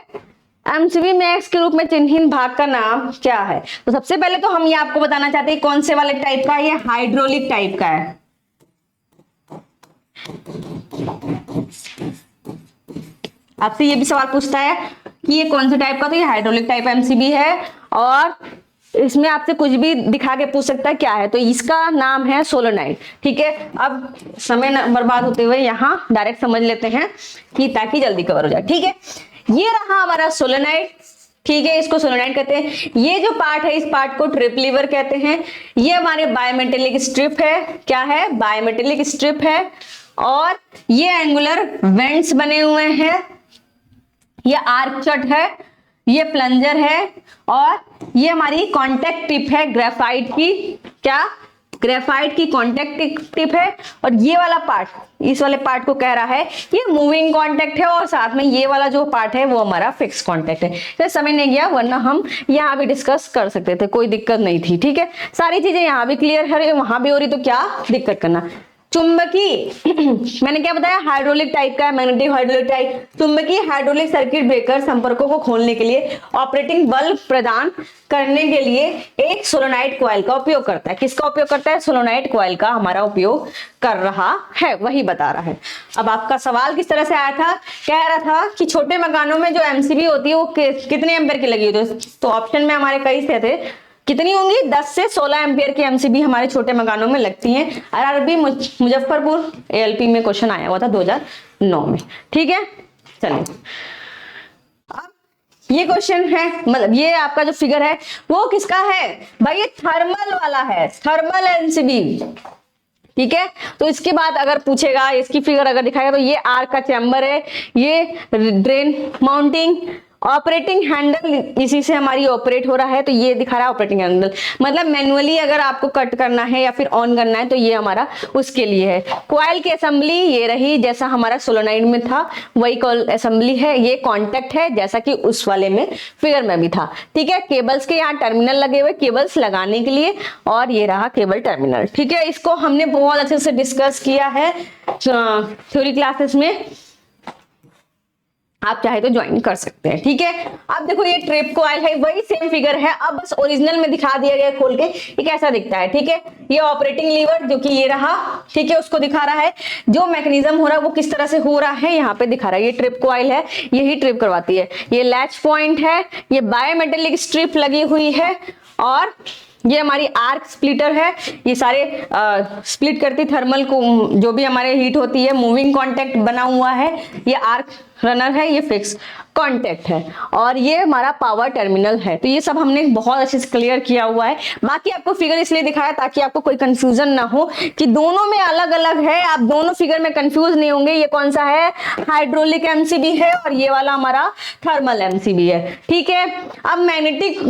एमसीबी मैक्स के रूप में चिन्हित भाग का नाम क्या है। तो सबसे पहले तो हम ये आपको बताना चाहते हैं कौन से वाले टाइप का है, ये हाइड्रोलिक टाइप का है। आपसे ये भी सवाल पूछता है कि ये कौन से टाइप का, तो ये हाइड्रोलिक टाइप एमसीबी है, और इसमें आपसे कुछ भी दिखा के पूछ सकता है क्या है, तो इसका नाम है सोलोनाइड, ठीक है। अब समय बर्बाद होते हुए यहाँ डायरेक्ट समझ लेते हैं कि ताकि जल्दी कवर हो जाए, ठीक है। ये रहा हमारा सोलोनाइड, ठीक है, इसको सोलोनाइड कहते हैं। ये जो पार्ट है इस पार्ट को ट्रिप लीवर कहते हैं। ये हमारे बायोमेटेलिक स्ट्रिप है, क्या है, बायोमेटेलिक स्ट्रिप है, और ये एंगुलर वेंट्स बने हुए हैं। ये आर्क चट है, ये प्लंजर है, और ये हमारी कॉन्टेक्ट टिप है ग्रेफाइट की, क्या, ग्रेफाइट की कॉन्टेक्ट टिप है। और ये वाला पार्ट, इस वाले पार्ट को कह रहा है ये मूविंग कॉन्टेक्ट है, और साथ में ये वाला जो पार्ट है वो हमारा फिक्स कॉन्टेक्ट है। तो समझ नहीं गया, वरना हम यहाँ भी डिस्कस कर सकते थे, कोई दिक्कत नहीं थी, ठीक है। सारी चीजें यहाँ भी क्लियर है, वहां भी हो रही, तो क्या दिक्कत करना। चुंबकीय मैंने क्या बताया, हाइड्रोलिक टाइप का है, मैग्नेटिक हाइड्रोलिक टाइप। चुंबकीय हाइड्रोलिक सर्किट ब्रेकर संपर्कों को खोलने के लिए ऑपरेटिंग बल प्रदान करने के लिए एक सोलोनाइड कॉइल का उपयोग करता है। किसका उपयोग करता है, सोलोनाइड कॉइल का हमारा उपयोग कर रहा है, वही बता रहा है। अब आपका सवाल किस तरह से आया था, कह रहा था कि छोटे मकानों में जो एमसीबी होती है वो कितने एम्पियर की लगी होती है। तो ऑप्शन में हमारे कई से थे, कितनी होंगी, 10 से 16 एम्पियर की एमसीबी हमारे छोटे मकानों में लगती हैं। आरआरबी मुजफ्फरपुर एएलपी में क्वेश्चन आया हुआ था 2009 में, ठीक है। चलिए अब ये क्वेश्चन है, मतलब ये आपका जो फिगर है वो किसका है भाई, ये थर्मल वाला है, थर्मल एमसीबी, ठीक है। तो इसके बाद अगर पूछेगा, इसकी फिगर अगर दिखाएगा, तो ये आर्क का चैम्बर है, ये ड्रेन माउंटिंग, ऑपरेटिंग हैंडल इसी से हमारी ऑपरेट हो रहा है, तो ये दिखा रहा है ऑपरेटिंग हैंडल, मतलब मैनुअली अगर आपको कट करना है या फिर ऑन करना है तो ये हमारा उसके लिए है। कॉइल की असेंबली ये रही, जैसा हमारा सोलोनाइड में था वही कॉइल असेंबली है। ये कॉन्टेक्ट है जैसा कि उस वाले में फिगर में भी था, ठीक है। केबल्स के यहाँ टर्मिनल लगे हुए, केबल्स लगाने के लिए, और ये रहा केबल टर्मिनल, ठीक है। इसको हमने बहुत अच्छे से डिस्कस किया है थ्योरी क्लासेस में, आप चाहे तो ज्वाइन कर सकते हैं, ठीक है। अब देखो ये ट्रिप कॉइल है, वही सेम फिगर है, अब बस ओरिजिनल में दिखा दिया गया खोल के, ये कैसा दिखता है, ठीक है। ये ऑपरेटिंग लीवर जो कि ये रहा, ठीक है, उसको दिखा रहा है। जो मैकेनिज्म हो रहा है वो किस तरह से हो रहा है यहाँ पे दिखा रहा है। ये ट्रिप कॉइल है, यही ट्रिप करवाती है। ये लैच पॉइंट है, ये बायोमेटेलिक स्ट्रिप लगी हुई है, और ये हमारी आर्क स्प्लिटर है, ये सारे स्प्लिट करती थर्मल को, जो भी हमारे हीट होती है। मूविंग कांटेक्ट बना हुआ है, ये आर्क रनर है, ये फिक्स कांटेक्ट है, और ये हमारा पावर टर्मिनल है। तो ये सब हमने बहुत अच्छे से क्लियर किया हुआ है। बाकी आपको फिगर इसलिए दिखाया ताकि आपको कोई कंफ्यूजन ना हो कि दोनों में अलग अलग है, आप दोनों फिगर में कंफ्यूज नहीं होंगे। ये कौन सा है, हाइड्रोलिक एमसीबी है, और ये वाला हमारा थर्मल एमसीबी है, ठीक है। अब मैग्नेटिक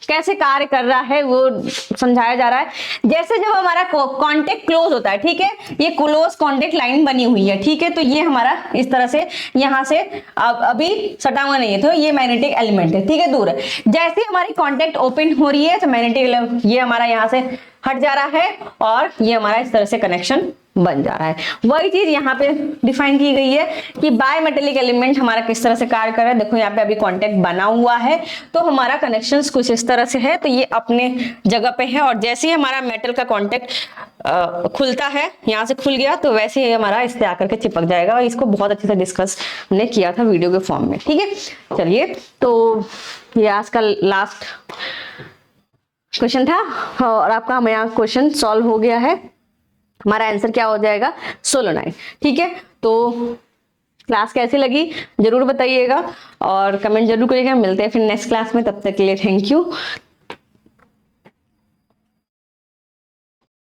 कैसे कार्य कर रहा है वो समझाया जा रहा है। जैसे जब हमारा कांटेक्ट क्लोज होता है, ठीक है, ये क्लोज कांटेक्ट लाइन बनी हुई है, ठीक है, तो ये हमारा इस तरह से यहाँ से अभी सटा हुआ नहीं है, तो ये मैग्नेटिक एलिमेंट है, ठीक है, दूर है। जैसे हमारी कांटेक्ट ओपन हो रही है तो मैग्नेटिक ये हमारा यहाँ से हट जा रहा है, और ये हमारा इस तरह से कनेक्शन बन जा रहा है। वही चीज यहाँ पे डिफाइन की गई है कि बाय मेटेलिक एलिमेंट हमारा किस तरह से कार्य कर रहा है। देखो यहाँ पे अभी कॉन्टेक्ट बना हुआ है तो हमारा कनेक्शन कुछ इस तरह से है, तो ये अपने जगह पे है, और जैसे ही हमारा मेटल का कॉन्टेक्ट खुलता है, यहाँ से खुल गया, तो वैसे ही हमारा इस पे आकर के चिपक जाएगा। और इसको बहुत अच्छे से डिस्कस हमने किया था वीडियो के फॉर्म में, ठीक है। चलिए, तो ये आज का लास्ट क्वेश्चन था और आपका हमें यहाँ क्वेश्चन सॉल्व हो गया है। हमारा आंसर क्या हो जाएगा, सोलोनाइड, ठीक है। तो क्लास कैसी लगी जरूर बताइएगा और कमेंट जरूर करिएगा। मिलते हैं फिर नेक्स्ट क्लास में, तब तक के लिए थैंक यू।